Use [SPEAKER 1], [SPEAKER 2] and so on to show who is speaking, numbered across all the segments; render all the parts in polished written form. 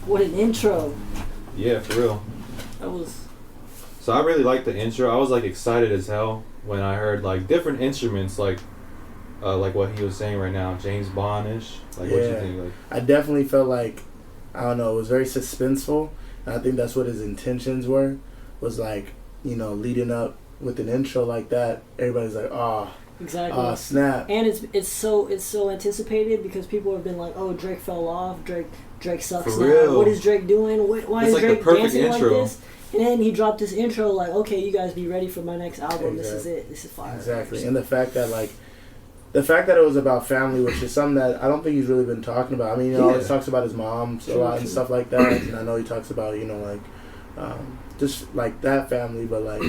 [SPEAKER 1] What an intro.
[SPEAKER 2] Yeah, for real.
[SPEAKER 1] That was...
[SPEAKER 2] So I really liked the intro. I was like excited as hell when I heard like different instruments, like what he was saying right now, James Bond-ish. Like, what you think? Like,
[SPEAKER 3] I definitely felt like, I don't know, it was very suspenseful, and I think that's what his intentions were. Was like, you know, leading up with an intro like that, everybody's like, oh,
[SPEAKER 1] exactly.
[SPEAKER 3] Snap.
[SPEAKER 1] And it's so anticipated because people have been like, oh, Drake fell off, Drake sucks
[SPEAKER 2] for
[SPEAKER 1] now.
[SPEAKER 2] real.
[SPEAKER 1] What is Drake doing? Why is
[SPEAKER 2] like
[SPEAKER 1] Drake
[SPEAKER 2] the perfect
[SPEAKER 1] dancing
[SPEAKER 2] intro.
[SPEAKER 1] like this? And then he dropped this intro like, okay, you guys be ready for my next album.
[SPEAKER 3] Exactly.
[SPEAKER 1] This is it. This is fire.
[SPEAKER 3] Exactly. And the fact that it was about family, which is something that I don't think he's really been talking about. I mean, he always talks about his mom a lot and stuff like that. And I know he talks about, you know, like, just like that family, but like,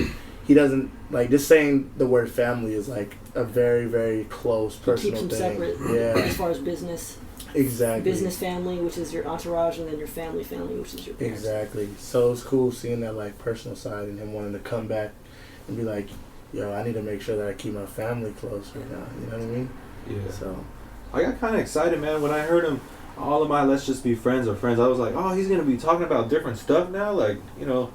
[SPEAKER 3] he doesn't, like, just saying the word family is like a very, very close personal thing.
[SPEAKER 1] Keeps them separate.
[SPEAKER 3] Yeah.
[SPEAKER 1] As far as business.
[SPEAKER 3] Exactly.
[SPEAKER 1] Business family, which is your entourage, and then your family, which is your parents.
[SPEAKER 3] Exactly. So it's cool seeing that like personal side and him wanting to come back and be like, yo, I need to make sure that I keep my family close right now. You know what I mean?
[SPEAKER 2] yeah.
[SPEAKER 3] So
[SPEAKER 2] I got kind of excited, man, when I heard him. All of my let's just be friends or friends. I was like, oh, he's gonna be talking about different stuff now. Like, you know,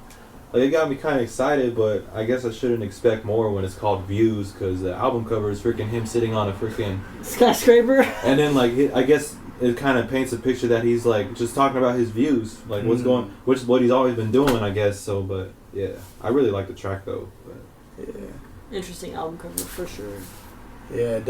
[SPEAKER 2] like it got me kind of excited. But I guess I shouldn't expect more when it's called Views, because the album cover is freaking him sitting on a freaking
[SPEAKER 1] skyscraper.
[SPEAKER 2] And then like I guess it kind of paints a picture that he's like just talking about his views, like which is what he's always been doing, I guess. So, but yeah, I really like the track though. But.
[SPEAKER 3] Yeah.
[SPEAKER 1] Interesting album cover for sure.
[SPEAKER 3] Yeah,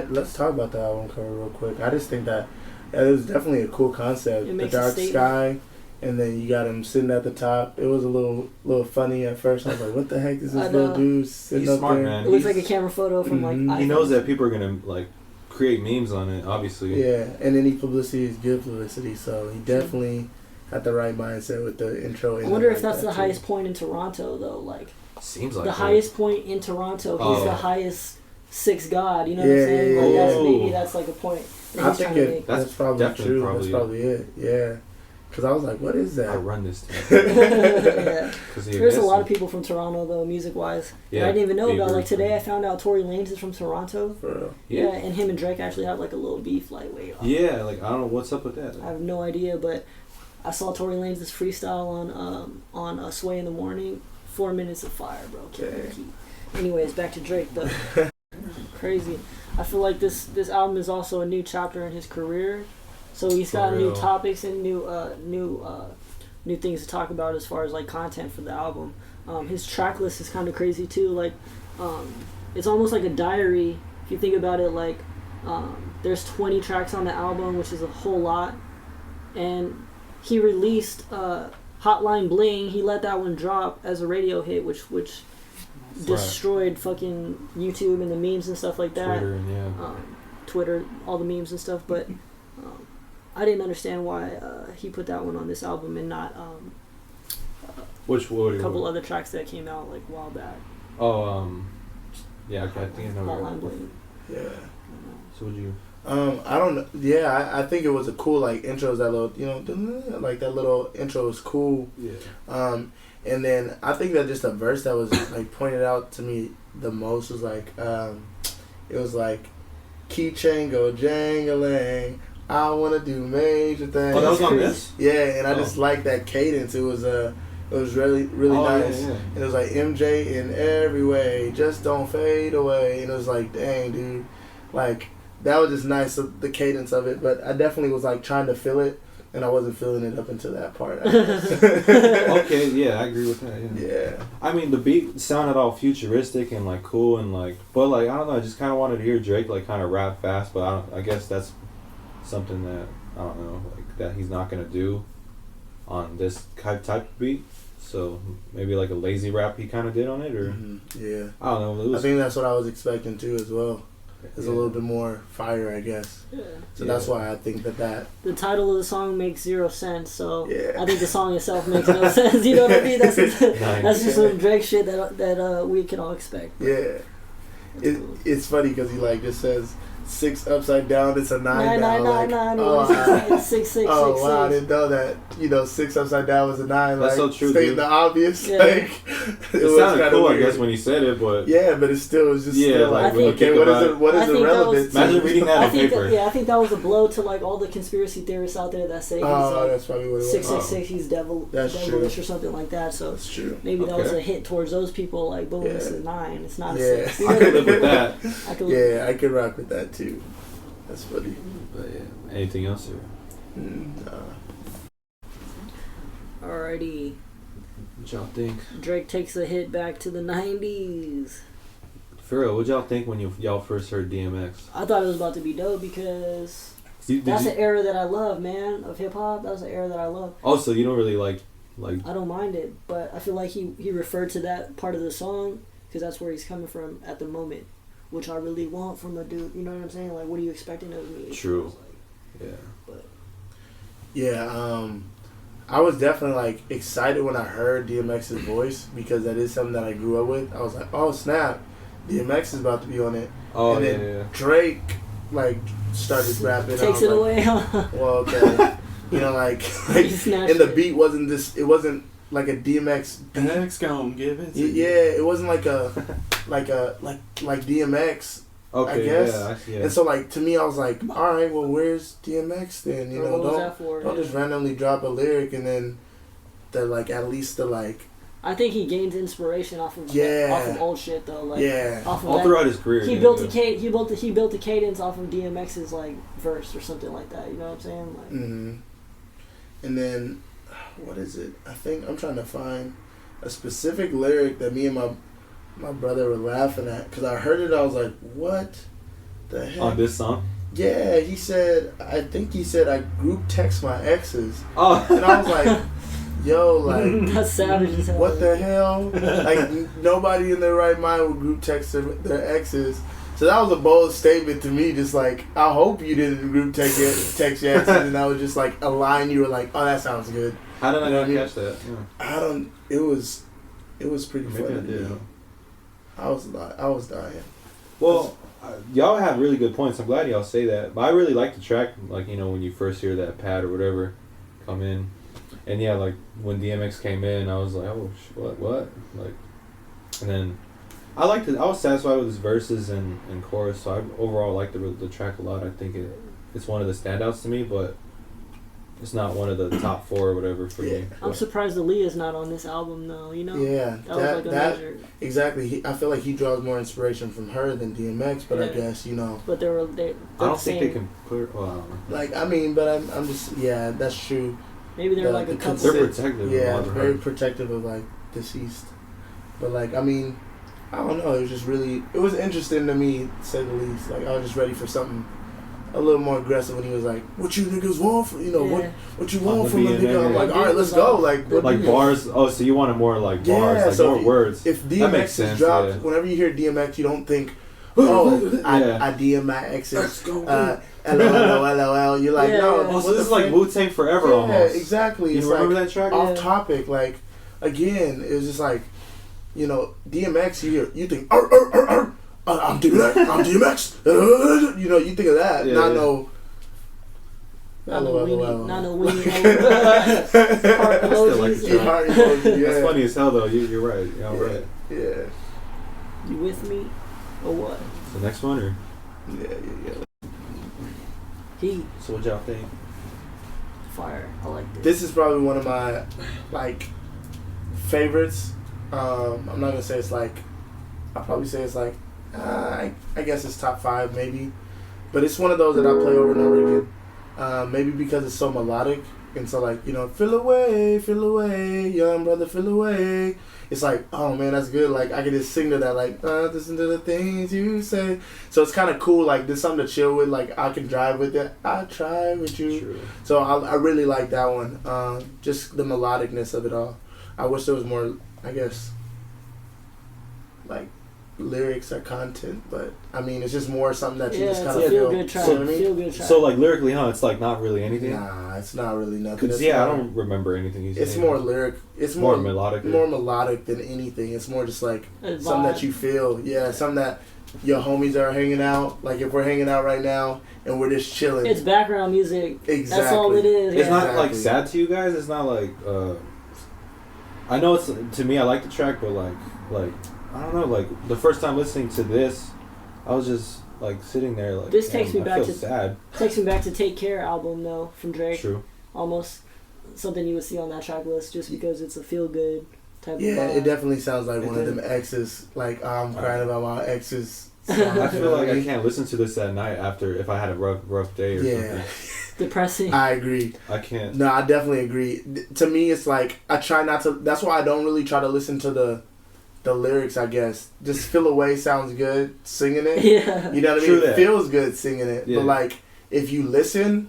[SPEAKER 3] let's talk about the album cover real quick. I just think that it was definitely a cool concept. The dark sky, and then you got him sitting at the top. It was a little funny at first. I was like, what the heck is this little dude sitting up
[SPEAKER 2] smart,
[SPEAKER 3] there?
[SPEAKER 2] Man.
[SPEAKER 1] It looks like a camera photo from like iPhone.
[SPEAKER 2] He knows that people are gonna like create memes on it, obviously.
[SPEAKER 3] Yeah, and any publicity is good publicity, so he definitely had the right mindset with the intro.
[SPEAKER 1] I wonder if that's the highest point in Toronto, though. Like,
[SPEAKER 2] seems like
[SPEAKER 1] the highest point in Toronto. He's the highest sixth god. You know what I'm
[SPEAKER 3] Yeah,
[SPEAKER 1] saying? Like, maybe that's like a point.
[SPEAKER 3] I think that's probably true.
[SPEAKER 2] Probably
[SPEAKER 3] that's probably it. Yeah. Because I was like, what is that?
[SPEAKER 2] I run this team.
[SPEAKER 1] Yeah. There's a lot of people from Toronto, though, music-wise. Yeah, I didn't even know about. Like, today I found out Tory Lanez is from Toronto.
[SPEAKER 3] For real?
[SPEAKER 1] Yeah, and him and Drake actually have, like, a little beef. Like, wait.
[SPEAKER 2] Yeah, like, I don't know what's up with that.
[SPEAKER 1] I have no idea, but I saw Tory Lanez freestyle on Sway in the Morning. 4 minutes of fire, bro. Anyways, back to Drake, though. Crazy. I feel like this album is also a new chapter in his career. So he's got new topics and new things to talk about as far as like content for the album. His track list is kind of crazy too. Like, it's almost like a diary if you think about it. Like, there's 20 tracks on the album, which is a whole lot. And he released Hotline Bling. He let that one drop as a radio hit, which destroyed fucking YouTube and the memes and stuff like that. Twitter, all the memes and stuff, but. I didn't understand why he put that one on this album and not a couple other tracks that came out like a while back.
[SPEAKER 2] Yeah, I think I know.
[SPEAKER 1] Hotline Bling.
[SPEAKER 3] Yeah.
[SPEAKER 2] So would you?
[SPEAKER 3] I don't know. Yeah, I think it was a cool like intro. That little, you know, like that little intro was cool.
[SPEAKER 2] Yeah.
[SPEAKER 3] And then I think that just a verse that was like pointed out to me the most was like, it was like, keychain go jangling. I want to do major things.
[SPEAKER 2] Oh, that was on this?
[SPEAKER 3] Yeah, and I just like that cadence. It was really nice.
[SPEAKER 2] Yeah.
[SPEAKER 3] And it was like MJ in every way, just don't fade away. And it was like, dang, dude, like that was just nice, the cadence of it. But I definitely was like trying to feel it, and I wasn't feeling it up until that part.
[SPEAKER 2] Okay, yeah, I agree with that.
[SPEAKER 3] Yeah.
[SPEAKER 2] I mean, the beat sounded all futuristic and like cool and like, but like I don't know, I just kind of wanted to hear Drake like kind of rap fast, but I guess that's something that I don't know, like that he's not gonna do on this type of beat. So maybe like a lazy rap he kind of did on it, or
[SPEAKER 3] yeah,
[SPEAKER 2] I don't know.
[SPEAKER 3] I think that's what I was expecting too as well. It's a little bit more fire, I guess. Yeah. So that's why I think that
[SPEAKER 1] the title of the song makes 0 sense. So I think the song itself makes no sense. You know what I mean? That's just some Drake shit that we can all expect.
[SPEAKER 3] Yeah. It's funny because he like just says 6 upside down, it's a 9 now.
[SPEAKER 1] 9.
[SPEAKER 3] Oh,
[SPEAKER 1] 6.
[SPEAKER 3] oh wow, I didn't know that. 6 upside down was a 9.
[SPEAKER 2] That's
[SPEAKER 3] like,
[SPEAKER 2] so true,
[SPEAKER 3] stating
[SPEAKER 2] dude.
[SPEAKER 3] the obvious.
[SPEAKER 1] Yeah.
[SPEAKER 3] Like,
[SPEAKER 2] it sounded cool, I guess, when you said it, but
[SPEAKER 3] yeah, but it's just still
[SPEAKER 2] like
[SPEAKER 3] like,
[SPEAKER 2] when you
[SPEAKER 3] okay,
[SPEAKER 2] think
[SPEAKER 3] what
[SPEAKER 2] about
[SPEAKER 3] is it? What is the relevance?
[SPEAKER 2] imagine reading that on paper.
[SPEAKER 1] I think that was a blow to like all the conspiracy theorists out there that say he's
[SPEAKER 3] that's probably what it was.
[SPEAKER 1] 666, he's devilish or something like that. So
[SPEAKER 3] that's true.
[SPEAKER 1] Maybe that was a hit towards those people. Like, boom, it's a 9. It's not a 6.
[SPEAKER 2] I could live with that.
[SPEAKER 3] I could rock with that too. That's funny.
[SPEAKER 2] But yeah, anything else? Or?
[SPEAKER 3] Nah.
[SPEAKER 1] Alrighty.
[SPEAKER 2] What y'all think?
[SPEAKER 1] Drake takes a hit back to the 90s.
[SPEAKER 2] For real, what y'all think when y'all first heard DMX?
[SPEAKER 1] I thought it was about to be dope because that's an era that I love, man, of hip hop. That was an era that I love.
[SPEAKER 2] Oh, so you don't really like?
[SPEAKER 1] I don't mind it, but I feel like he referred to that part of the song because that's where he's coming from at the moment, which I really want from a dude. You know what I'm saying? Like, what are you expecting of me?
[SPEAKER 2] True.
[SPEAKER 1] Like,
[SPEAKER 2] yeah.
[SPEAKER 1] But
[SPEAKER 3] yeah, I was definitely like excited when I heard DMX's voice because that is something that I grew up with. I was like, oh snap, DMX is about to be on it.
[SPEAKER 2] Oh,
[SPEAKER 3] and then Drake like started rapping.
[SPEAKER 1] Takes it away.
[SPEAKER 3] Well, okay. like and the beat wasn't this. It wasn't like a DMX.
[SPEAKER 2] DMX gonna give it.
[SPEAKER 3] Yeah, it wasn't like like DMX.
[SPEAKER 2] Okay,
[SPEAKER 3] I guess.
[SPEAKER 2] Yeah.
[SPEAKER 3] And so like to me, I was like, all right, well, where's DMX then? Don't just randomly drop a lyric and then the like at least the like.
[SPEAKER 1] I think he gained inspiration off of old shit though. Like, off of
[SPEAKER 2] all throughout his career.
[SPEAKER 1] He built the cadence off of DMX's like verse or something like that. You know what I'm saying? Like,
[SPEAKER 3] And then, what is it? I think I'm trying to find a specific lyric that me and my brother were laughing at because I heard it. I was like, what the heck?
[SPEAKER 2] On this song?
[SPEAKER 3] Yeah, he said. I think he said I group text my exes.
[SPEAKER 2] Oh,
[SPEAKER 3] and I was like. Yo, like
[SPEAKER 1] that's savage as hell.
[SPEAKER 3] What the hell? Like nobody in their right mind would group text their exes. So that was a bold statement to me. Just like I hope you didn't group text your exes, and I was just like a line you were like, oh, that sounds good.
[SPEAKER 2] How did I not catch that? Yeah.
[SPEAKER 3] I don't. It was pretty
[SPEAKER 2] Maybe
[SPEAKER 3] funny.
[SPEAKER 2] I did.
[SPEAKER 3] I was dying.
[SPEAKER 2] Well, y'all have really good points. I'm glad y'all say that. But I really like the track. Like when you first hear that pad or whatever come in. And yeah, like when DMX came in, I was like, "Oh, what?" Like, and then I liked it. I was satisfied with his verses and chorus. So I overall liked the track a lot. I think it's one of the standouts to me, but it's not one of the top 4 or whatever for me.
[SPEAKER 1] I'm surprised Aaliyah's not on this album though. You know?
[SPEAKER 3] Yeah,
[SPEAKER 1] that was like a measure.
[SPEAKER 3] Exactly. I feel like he draws more inspiration from her than DMX, but I guess
[SPEAKER 1] But they
[SPEAKER 2] I don't think they can put. Well, I don't know.
[SPEAKER 3] Like I mean, but I'm just that's true.
[SPEAKER 1] Maybe they're like a couple.
[SPEAKER 2] They're protective.
[SPEAKER 3] Yeah, very protective of like deceased. But like I mean, I don't know. It was interesting to me, to say the least. Like I was just ready for something a little more aggressive when he was like, "What you niggas want from what you want from a nigga?" I'm like, all right, let's go. Like
[SPEAKER 2] bars. Oh, so you wanted more like bars, like more words.
[SPEAKER 3] If DMX is dropped, whenever you hear DMX, you don't think, "Oh, I DM my exes." LOL. You're like, no.
[SPEAKER 2] Oh, so this is like Wu-Tang Forever almost.
[SPEAKER 3] Yeah, exactly.
[SPEAKER 2] You remember that track?
[SPEAKER 3] Off topic. Like, again, it was just like, DMX. You think, I'm DMX. You think of that.
[SPEAKER 2] Yeah,
[SPEAKER 3] not
[SPEAKER 1] no weenie. Heart
[SPEAKER 3] emojis.
[SPEAKER 2] That's funny as hell though. You're right. You're right.
[SPEAKER 3] Yeah.
[SPEAKER 1] You with me or what?
[SPEAKER 2] The next one or?
[SPEAKER 3] Yeah.
[SPEAKER 2] So what y'all think?
[SPEAKER 1] Fire. I like this.
[SPEAKER 3] This is probably one of my like favorites. I'm not gonna say it's like. I'll probably say it's like. I guess it's top 5 maybe, but it's one of those that I play over and over again. Maybe because it's so melodic and so like feel away, young brother, feel away. It's like, oh man, that's good. Like I can just sing to that, like listen to the things you say. So it's kind of cool. Like there's something to chill with. Like I can drive with it. I try with you.
[SPEAKER 2] True.
[SPEAKER 3] So I really like that one. Just the melodicness of it all. I wish there was more. I guess like lyrics or content, but I mean it's just more something that you just kind of feel
[SPEAKER 1] good track. Feel good track.
[SPEAKER 2] So like lyrically, it's like not really anything.
[SPEAKER 3] Nah, it's not really nothing.
[SPEAKER 2] I don't remember anything he's saying.
[SPEAKER 3] It's more lyric. It's
[SPEAKER 2] more melodic.
[SPEAKER 3] More melodic than anything. It's more just like something that you feel. Yeah, something that your homies are hanging out. Like if we're hanging out right now and we're just chilling.
[SPEAKER 1] It's background music.
[SPEAKER 3] Exactly.
[SPEAKER 1] That's all it is.
[SPEAKER 2] It's
[SPEAKER 1] yeah.
[SPEAKER 2] not like sad to you guys. It's not like. I know it's to me. I like the track, but like I don't know. Like the first time listening to this, I was just like sitting there like.
[SPEAKER 1] This takes me back to
[SPEAKER 2] sad.
[SPEAKER 1] Takes me back to Take Care album though from Drake.
[SPEAKER 2] True.
[SPEAKER 1] Almost something you would see on that track list just because it's a feel good type of
[SPEAKER 3] Yeah,
[SPEAKER 1] vibe.
[SPEAKER 3] it definitely sounds like one of them exes. Like I'm crying about my exes.
[SPEAKER 2] I feel like I can't listen to this at night after if I had a rough day or something.
[SPEAKER 1] Depressing.
[SPEAKER 3] I agree.
[SPEAKER 2] I can't.
[SPEAKER 3] No, I definitely agree. To me, it's like I try not to. That's why I don't really try to listen to the lyrics. I guess just Feel Away sounds good singing it.
[SPEAKER 1] Yeah.
[SPEAKER 3] You know what I mean? It feels good singing it. Yeah. But like if you listen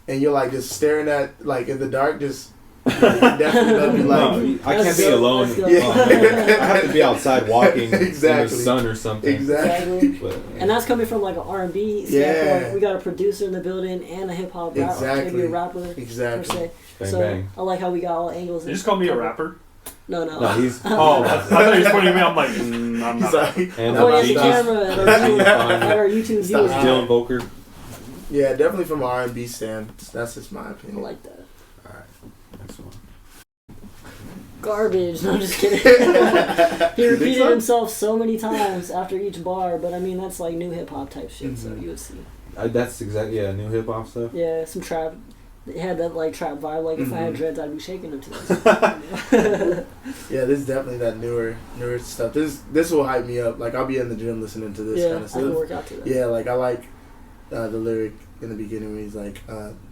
[SPEAKER 3] and you're like just staring at like in the dark, just definitely gonna be like,
[SPEAKER 2] I can't be alone.
[SPEAKER 3] Yeah.
[SPEAKER 2] I have to be outside walking
[SPEAKER 3] exactly.
[SPEAKER 2] in the sun or something.
[SPEAKER 3] Exactly.
[SPEAKER 2] But,
[SPEAKER 1] and that's coming from like an R&B standpoint. Yeah. We got a producer in the building and a hip hop rapper, maybe a rapper per se.
[SPEAKER 2] Bang,
[SPEAKER 1] so
[SPEAKER 2] bang.
[SPEAKER 1] I like how we got all angles.
[SPEAKER 4] You just call me a rapper?
[SPEAKER 1] No,
[SPEAKER 2] he's.
[SPEAKER 4] Oh, I thought he was pointing at me. I'm like, I'm not.
[SPEAKER 3] Sorry.
[SPEAKER 2] And
[SPEAKER 1] at the camera at our YouTube viewers.
[SPEAKER 2] Dylan Voelker.
[SPEAKER 3] Yeah, definitely from R&B stand. That's just my opinion.
[SPEAKER 1] I like that.
[SPEAKER 2] All right, next one.
[SPEAKER 1] Garbage. No, I'm just kidding. He repeated himself so many times after each bar, but I mean that's like new hip hop type shit. So you would see.
[SPEAKER 2] That's exactly new hip hop stuff.
[SPEAKER 1] Yeah, some trap. It had that like trap vibe. Like if I had dreads, I'd be shaking them to this.
[SPEAKER 3] Yeah, this is definitely that newer stuff. This will hype me up. Like I'll be in the gym listening to this kind of stuff.
[SPEAKER 1] I can work out to that.
[SPEAKER 3] Yeah, like I like the lyric in the beginning where he's like,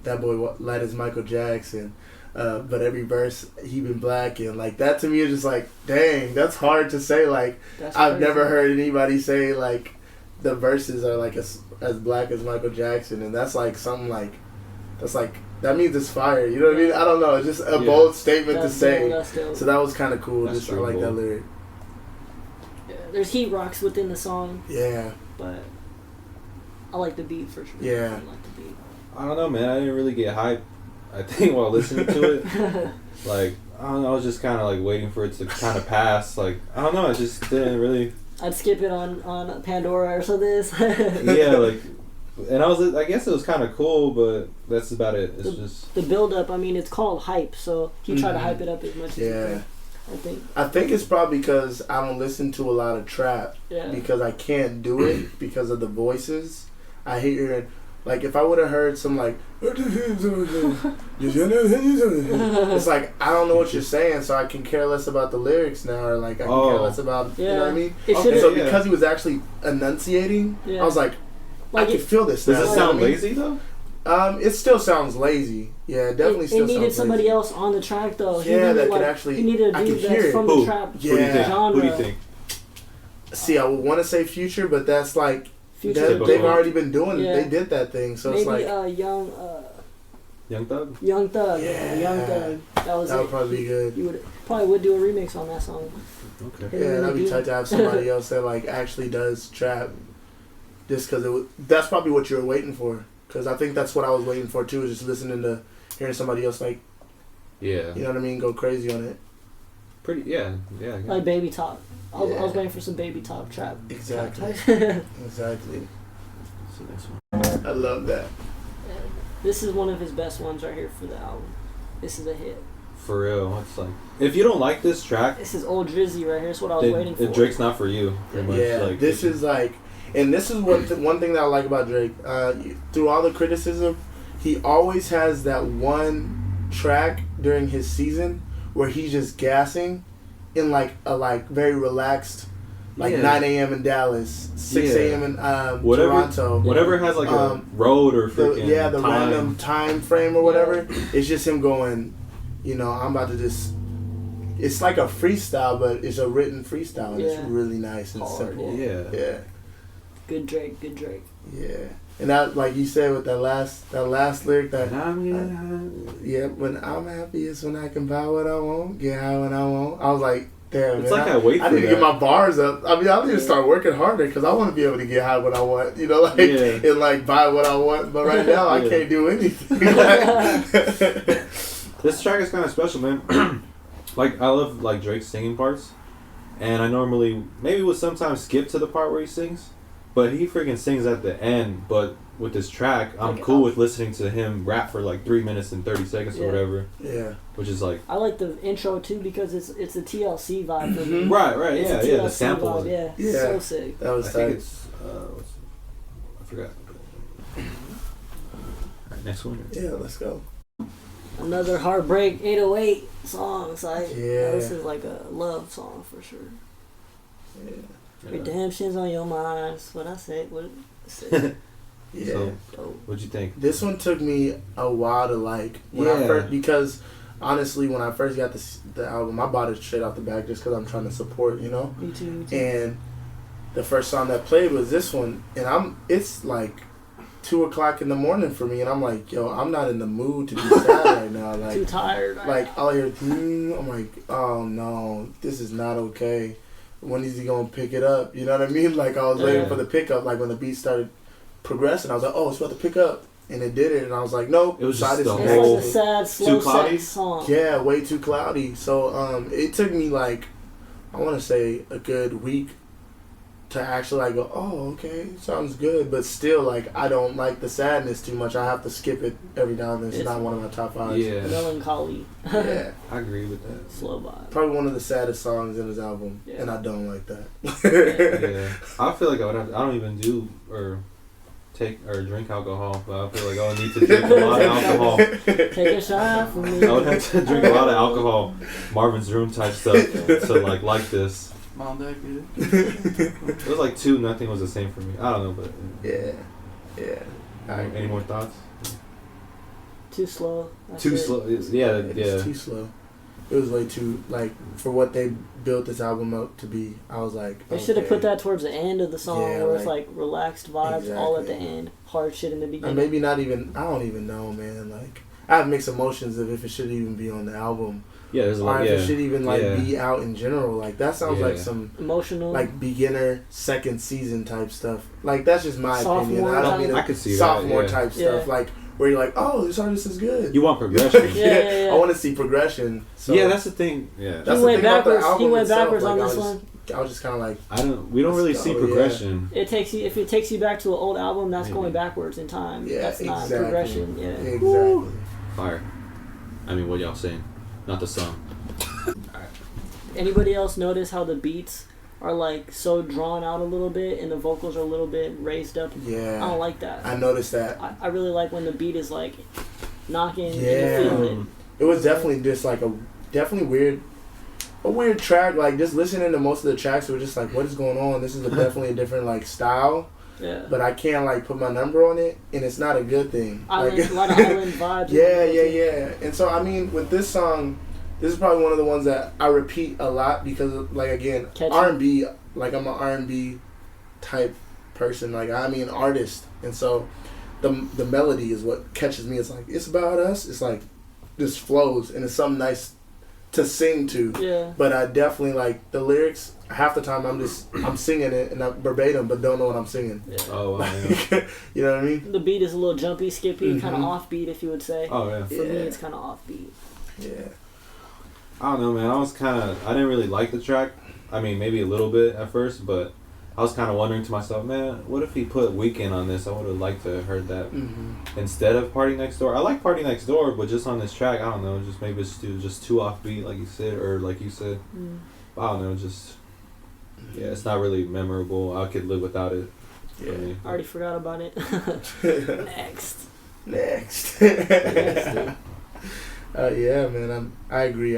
[SPEAKER 3] "That boy light as Michael Jackson." But every verse he been black, and like that to me is just like, dang, that's hard to say. Like I've never heard anybody say like the verses are like as black as Michael Jackson, and that's like something like that's like that means it's fire. You know what I mean? I don't know. It's just a bold statement to say. So that was kind of cool. That's just I like that lyric.
[SPEAKER 1] Yeah, there's heat rocks within the song.
[SPEAKER 3] Yeah,
[SPEAKER 1] but I like the beat for sure.
[SPEAKER 3] Yeah,
[SPEAKER 1] I like the beat.
[SPEAKER 2] I don't know, man. I didn't really get hyped. I think while listening to it, like I don't know, I was just kind of like waiting for it to kind of pass. Like I don't know, I just didn't really.
[SPEAKER 1] I'd skip it on Pandora or something.
[SPEAKER 2] Yeah, like, and I guess it was kind of cool, but that's about it. It's just
[SPEAKER 1] the build up. I mean, it's called hype, so he tried to hype it up as much as he could. I
[SPEAKER 3] think it's probably because I don't listen to a lot of trap. Yeah. Because I can't do it because of the voices. I hate hearing. Like, if I would have heard some, like, it's like, I don't know what you're saying, so I can care less about the lyrics now, or, like, I can care less about, you know what I mean? So because he was actually enunciating, I was like I can feel this now.
[SPEAKER 2] Does it sound lazy, though?
[SPEAKER 3] It still sounds lazy. Yeah, it definitely still sounds lazy.
[SPEAKER 1] It needed somebody else on the track, though.
[SPEAKER 3] That could actually,
[SPEAKER 1] he needed a dude that's from the trap genre.
[SPEAKER 2] Who do you think?
[SPEAKER 3] See, I would want to say Future, but that's, like, they've already been doing it. They did that thing, so
[SPEAKER 1] maybe
[SPEAKER 3] it's like
[SPEAKER 1] Young
[SPEAKER 2] Thug.
[SPEAKER 1] Young Thug. That would
[SPEAKER 3] probably be good.
[SPEAKER 1] You would do a remix on that song.
[SPEAKER 2] Okay.
[SPEAKER 3] Yeah, that'd be tight to have somebody else that like actually does trap. Just because that's probably what you're waiting for. Because I think that's what I was waiting for too. Is just listening to hearing somebody else like.
[SPEAKER 2] Yeah.
[SPEAKER 3] You know what I mean? Go crazy on it.
[SPEAKER 2] Yeah.
[SPEAKER 1] Like Baby Talk. I was waiting for some Baby Talk trap.
[SPEAKER 3] Exactly. Exactly.
[SPEAKER 2] That's the next one.
[SPEAKER 3] I love that.
[SPEAKER 1] Yeah. This is one of his best ones right here for the album. This is a hit.
[SPEAKER 2] For real. It's like, if you don't like this track,
[SPEAKER 1] this is old Drizzy right here. It's what I was waiting for.
[SPEAKER 2] Drake's not for you. Pretty much.
[SPEAKER 3] Yeah.
[SPEAKER 2] Like,
[SPEAKER 3] this is like, and this is one thing that I like about Drake. Through all the criticism, he always has that one track during his season where he's just gassing in like a very relaxed, 9 a.m. in Dallas, 6 a.m. in Toronto.
[SPEAKER 2] Whatever has like a road or freaking
[SPEAKER 3] the random time frame or whatever. It's just him going, I'm about to just. It's like a freestyle, but it's a written freestyle. And it's really nice and simple. Yeah.
[SPEAKER 1] Good Drake.
[SPEAKER 3] Yeah. And that, like you said, with that last lyric, that when I'm happy is when I can buy what I want, get high when I want. I was like, damn,
[SPEAKER 2] it's
[SPEAKER 3] man,
[SPEAKER 2] like I
[SPEAKER 3] need to get my bars up. I mean, I need to start working harder because I want to be able to get high when I want, and like buy what I want. But right now, I can't do anything.
[SPEAKER 2] This track is kind of special, man. Like I love like Drake's singing parts, and I normally maybe would sometimes skip to the part where he sings. But he freaking sings at the end. But with this track, I'm
[SPEAKER 1] Like,
[SPEAKER 2] cool with listening to him rap for like 3 minutes and 30 seconds or whatever.
[SPEAKER 3] Yeah.
[SPEAKER 2] Which is like.
[SPEAKER 1] I like the intro too because it's a TLC vibe for me.
[SPEAKER 2] Right,
[SPEAKER 1] It's
[SPEAKER 2] yeah,
[SPEAKER 1] a
[SPEAKER 2] yeah. The
[SPEAKER 1] TLC
[SPEAKER 2] sample.
[SPEAKER 1] vibe, yeah.
[SPEAKER 3] Yeah.
[SPEAKER 1] So sick.
[SPEAKER 3] That was
[SPEAKER 2] I think
[SPEAKER 3] tight.
[SPEAKER 2] it's. I forgot. Alright, next one.
[SPEAKER 3] Yeah, let's go.
[SPEAKER 1] Another Heartbreak 808 song. It's like,
[SPEAKER 3] Yeah.
[SPEAKER 1] this is like a love song for sure.
[SPEAKER 3] Yeah.
[SPEAKER 1] Redemption's on your mind. That's what I say. What I say.
[SPEAKER 3] Yeah.
[SPEAKER 2] So,
[SPEAKER 1] Dope.
[SPEAKER 2] what'd you think?
[SPEAKER 3] This one took me a while to like when I first, because honestly when I first got the album, I bought it straight off the back just because I'm trying to support, you know.
[SPEAKER 1] Me too.
[SPEAKER 3] And the first song that played was this one, and it's like 2:00 in the morning for me, and I'm like, yo, I'm not in the mood to be sad right now. Like,
[SPEAKER 1] too tired.
[SPEAKER 3] Like all I hear, I'm like, oh no, this is not okay. When is he gonna pick it up? You know what I mean? Like I was waiting for the pickup. Like when the beat started progressing, I was like, oh, it's about to pick up, and it did it, and I was like, nope.
[SPEAKER 2] It was just the
[SPEAKER 1] it's
[SPEAKER 2] whole
[SPEAKER 1] like a sad, slow
[SPEAKER 2] Too Cloudy?
[SPEAKER 1] song.
[SPEAKER 3] Yeah, way too cloudy. So it took me like, I want to say a good week to actually like go, oh, okay, sounds good, but still like I don't like the sadness too much. I have to skip it every now and then. It's not one of my top 5.
[SPEAKER 2] Yeah.
[SPEAKER 1] Melancholy.
[SPEAKER 3] Yeah.
[SPEAKER 2] I agree with that.
[SPEAKER 1] Slow vibe.
[SPEAKER 3] Probably one of the saddest songs in his album,
[SPEAKER 1] Yeah.
[SPEAKER 3] and I don't like that.
[SPEAKER 2] Yeah. I feel like I don't even do or take or drink alcohol, but I feel like I would need to drink a lot of alcohol.
[SPEAKER 1] Take a shot for me.
[SPEAKER 2] I would have to drink a lot of alcohol, Marvin's Room type stuff, to like this.
[SPEAKER 4] Mom, that good.
[SPEAKER 2] It was like 2, nothing was the same for me. I don't know, but
[SPEAKER 3] Yeah.
[SPEAKER 2] any more thoughts?
[SPEAKER 1] Too slow. That's
[SPEAKER 2] Too
[SPEAKER 1] it.
[SPEAKER 2] slow.
[SPEAKER 3] It's too slow. It was way too, like, for what they built this album up to be, I was like,
[SPEAKER 1] They should have put that towards the end of the song,
[SPEAKER 3] Yeah,
[SPEAKER 1] where it's like relaxed vibes, all at the
[SPEAKER 3] Exactly.
[SPEAKER 1] end, hard shit in the beginning.
[SPEAKER 3] And maybe not even, I don't even know, man. Like, I have mixed emotions of if it should even be on the album.
[SPEAKER 2] Yeah, there's a
[SPEAKER 3] Or
[SPEAKER 2] lot.
[SPEAKER 3] if
[SPEAKER 2] Yeah.
[SPEAKER 3] it should even, like, be out in general. Like, that sounds like some,
[SPEAKER 1] Emotional.
[SPEAKER 3] like, beginner, second season type stuff. Like, that's just my opinion.
[SPEAKER 1] Sophomore
[SPEAKER 3] I don't
[SPEAKER 1] type.
[SPEAKER 3] mean
[SPEAKER 2] I could see that,
[SPEAKER 3] sophomore
[SPEAKER 2] yeah.
[SPEAKER 3] type
[SPEAKER 1] Yeah.
[SPEAKER 3] stuff. Like, where you're like, oh, this artist is good.
[SPEAKER 2] You want progression.
[SPEAKER 1] Yeah.
[SPEAKER 3] I want to see progression. So
[SPEAKER 2] Yeah, that's the thing. Yeah.
[SPEAKER 3] that's
[SPEAKER 1] He
[SPEAKER 3] the
[SPEAKER 1] went
[SPEAKER 3] thing about the
[SPEAKER 1] backwards. He
[SPEAKER 3] album
[SPEAKER 1] went
[SPEAKER 3] itself.
[SPEAKER 1] backwards
[SPEAKER 3] Like,
[SPEAKER 1] on
[SPEAKER 3] I
[SPEAKER 1] this
[SPEAKER 3] was
[SPEAKER 1] one.
[SPEAKER 3] I was just kind of like,
[SPEAKER 2] We don't really
[SPEAKER 3] Let's
[SPEAKER 2] see
[SPEAKER 3] go,
[SPEAKER 2] progression.
[SPEAKER 1] It takes you if it takes you back to an old album, that's
[SPEAKER 2] Maybe.
[SPEAKER 1] going backwards in time.
[SPEAKER 3] yeah,
[SPEAKER 1] That's not
[SPEAKER 3] exactly.
[SPEAKER 1] progression. Yeah.
[SPEAKER 3] Exactly.
[SPEAKER 1] Woo.
[SPEAKER 2] Fire. I mean, what y'all saying? Not the song.
[SPEAKER 1] Anybody else notice how the beats are like so drawn out a little bit and the vocals are a little bit raised up?
[SPEAKER 3] Yeah.
[SPEAKER 1] I don't like that.
[SPEAKER 3] I noticed that.
[SPEAKER 1] I really like when the beat is like knocking
[SPEAKER 3] Yeah.
[SPEAKER 1] and you feel it.
[SPEAKER 3] It was definitely just like a weird track. Like just listening to most of the tracks, we were just like, what is going on? This is definitely a different like style,
[SPEAKER 1] Yeah.
[SPEAKER 3] but I can't like put my number on it, and it's not a good thing.
[SPEAKER 1] Island,
[SPEAKER 3] Like,
[SPEAKER 1] a lot of island vibes.
[SPEAKER 3] yeah. And so I mean, with this song, this is probably one of the ones that I repeat a lot because, like again,
[SPEAKER 1] Catchy.
[SPEAKER 3] R&B. Like I'm an R&B type person. Like I'm an artist, and so the melody is what catches me. It's like it's about us. It's like this flows, and it's something nice to sing to.
[SPEAKER 1] Yeah.
[SPEAKER 3] But I definitely like the lyrics. Half the time I'm singing it and I'm verbatim, but don't know what I'm singing.
[SPEAKER 1] Yeah.
[SPEAKER 2] Oh, wow. Yeah.
[SPEAKER 3] You know what I mean?
[SPEAKER 1] The beat is a little jumpy, skippy, kind of
[SPEAKER 3] Mhm.
[SPEAKER 1] offbeat, if you would say.
[SPEAKER 2] Oh, yeah.
[SPEAKER 1] For me, it's kind of offbeat.
[SPEAKER 3] Yeah.
[SPEAKER 2] I don't know, man. I didn't really like the track. I mean, maybe a little bit at first, but I was kind of wondering to myself, man, what if he put Weekend on this? I would have liked to have heard that instead of Party Next Door. I like Party Next Door, but just on this track, I don't know. Just maybe it's just too offbeat, like you said, or like you said. I don't know. Just it's not really memorable. I could live without it.
[SPEAKER 3] Yeah.
[SPEAKER 2] for me.
[SPEAKER 1] I already forgot about it. Next.
[SPEAKER 3] Next.
[SPEAKER 1] Next.
[SPEAKER 3] Yeah, man. I agree.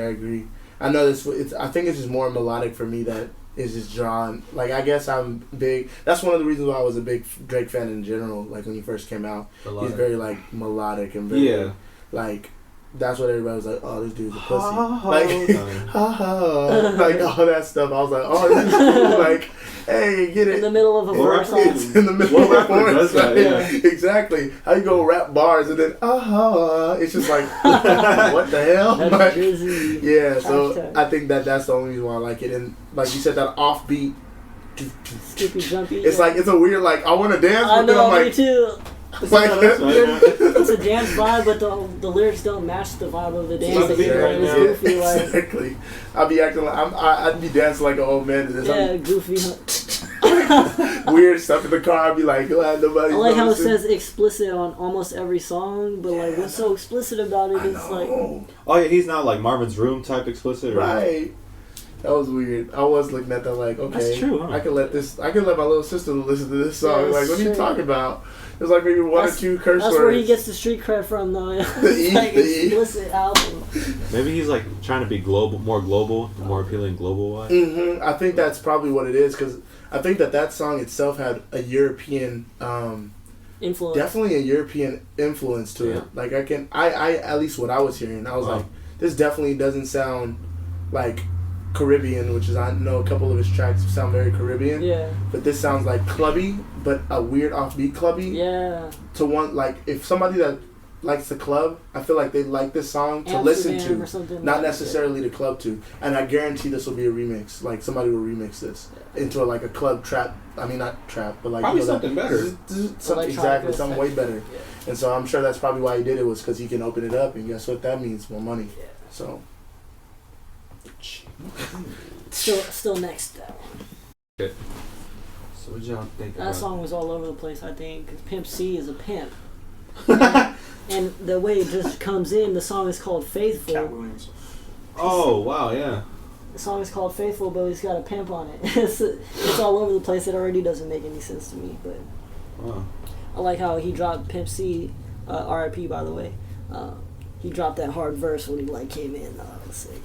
[SPEAKER 3] I know this. I think it's just more melodic for me that is just drawn. Like I guess I'm big. That's one of the reasons why I was a big Drake fan in general. Like when he first came out, he's very like melodic and very like. That's what everybody was like. Oh, this dude's a pussy. Like, like all that stuff. I was like, oh, this is cool. Like, hey, get it.
[SPEAKER 1] In the middle of a verse song.
[SPEAKER 3] It's in the middle
[SPEAKER 2] What
[SPEAKER 3] of a
[SPEAKER 2] rapper
[SPEAKER 3] verse.
[SPEAKER 2] does that? Yeah.
[SPEAKER 3] Exactly. How you go rap bars and then it's just like what the hell?
[SPEAKER 1] That's
[SPEAKER 3] Like,
[SPEAKER 1] Drizzy.
[SPEAKER 3] yeah. So
[SPEAKER 1] Hashtag.
[SPEAKER 3] I think that's the only reason why I like it. And like you said, that offbeat.
[SPEAKER 1] Skippy, jumpy.
[SPEAKER 3] It's like it's a weird like I want to dance,
[SPEAKER 1] I
[SPEAKER 3] but then
[SPEAKER 1] know,
[SPEAKER 3] I'm
[SPEAKER 1] me
[SPEAKER 3] like.
[SPEAKER 1] too.
[SPEAKER 3] Like,
[SPEAKER 1] It's a dance vibe, but the lyrics don't match the vibe of the dance that you're doing. It's goofy, like
[SPEAKER 3] exactly. I'd be acting like I'd be dancing like an old man to this.
[SPEAKER 1] yeah, goofy.
[SPEAKER 3] weird stuff in the car. I'd be like, glad nobody.
[SPEAKER 1] I like how it says explicit on almost every song, but like what's so explicit about it is like.
[SPEAKER 2] Oh yeah, he's not like Marvin's Room type explicit, or
[SPEAKER 3] right? That was weird. I was looking at that like, okay,
[SPEAKER 4] that's true, huh?
[SPEAKER 3] I can let my little sister listen to this song.
[SPEAKER 1] Yeah,
[SPEAKER 3] like, what are you talking about? There's like maybe one or two curse
[SPEAKER 1] That's
[SPEAKER 3] words.
[SPEAKER 1] where he gets the street cred from, though. It's like explicit album.
[SPEAKER 2] maybe he's like trying to be more appealing global wise.
[SPEAKER 3] Mm-hmm. I think that's probably what it is, because I think that song itself had a European
[SPEAKER 1] influence.
[SPEAKER 3] Definitely a European influence to it. Like I at least what I was hearing, I was like, this definitely doesn't sound like Caribbean, which is, I know a couple of his tracks sound very Caribbean.
[SPEAKER 1] Yeah.
[SPEAKER 3] But this sounds like clubby, but a weird offbeat clubby.
[SPEAKER 1] Yeah.
[SPEAKER 3] To one, like, if somebody that likes the club, I feel like they like this song to
[SPEAKER 1] Amsterdam
[SPEAKER 3] listen
[SPEAKER 1] or
[SPEAKER 3] to,
[SPEAKER 1] something
[SPEAKER 3] not
[SPEAKER 1] like
[SPEAKER 3] necessarily the club to. And I guarantee this will be a remix. Like, somebody will remix this into like a club trap. I mean, not trap, but like
[SPEAKER 2] probably something better.
[SPEAKER 3] Exactly, something way better. Yeah. And so I'm sure that's probably why he did it, was because he can open it up, and guess what that means? More money. Yeah. So.
[SPEAKER 1] Still next that one.
[SPEAKER 2] Okay. So what y'all think
[SPEAKER 1] that
[SPEAKER 2] about?
[SPEAKER 1] song was all over the place, I think, because Pimp C is a pimp. And the way it just comes in, the song is called Faithful.
[SPEAKER 4] Cat Williams.
[SPEAKER 2] Oh wow, yeah.
[SPEAKER 1] The song is called Faithful, but he's got a pimp on it. It's all over the place. It already doesn't make any sense to me, but
[SPEAKER 2] Wow.
[SPEAKER 1] I like how he dropped Pimp C, R.I.P. by the way. He dropped that hard verse when he like came in. Let's see.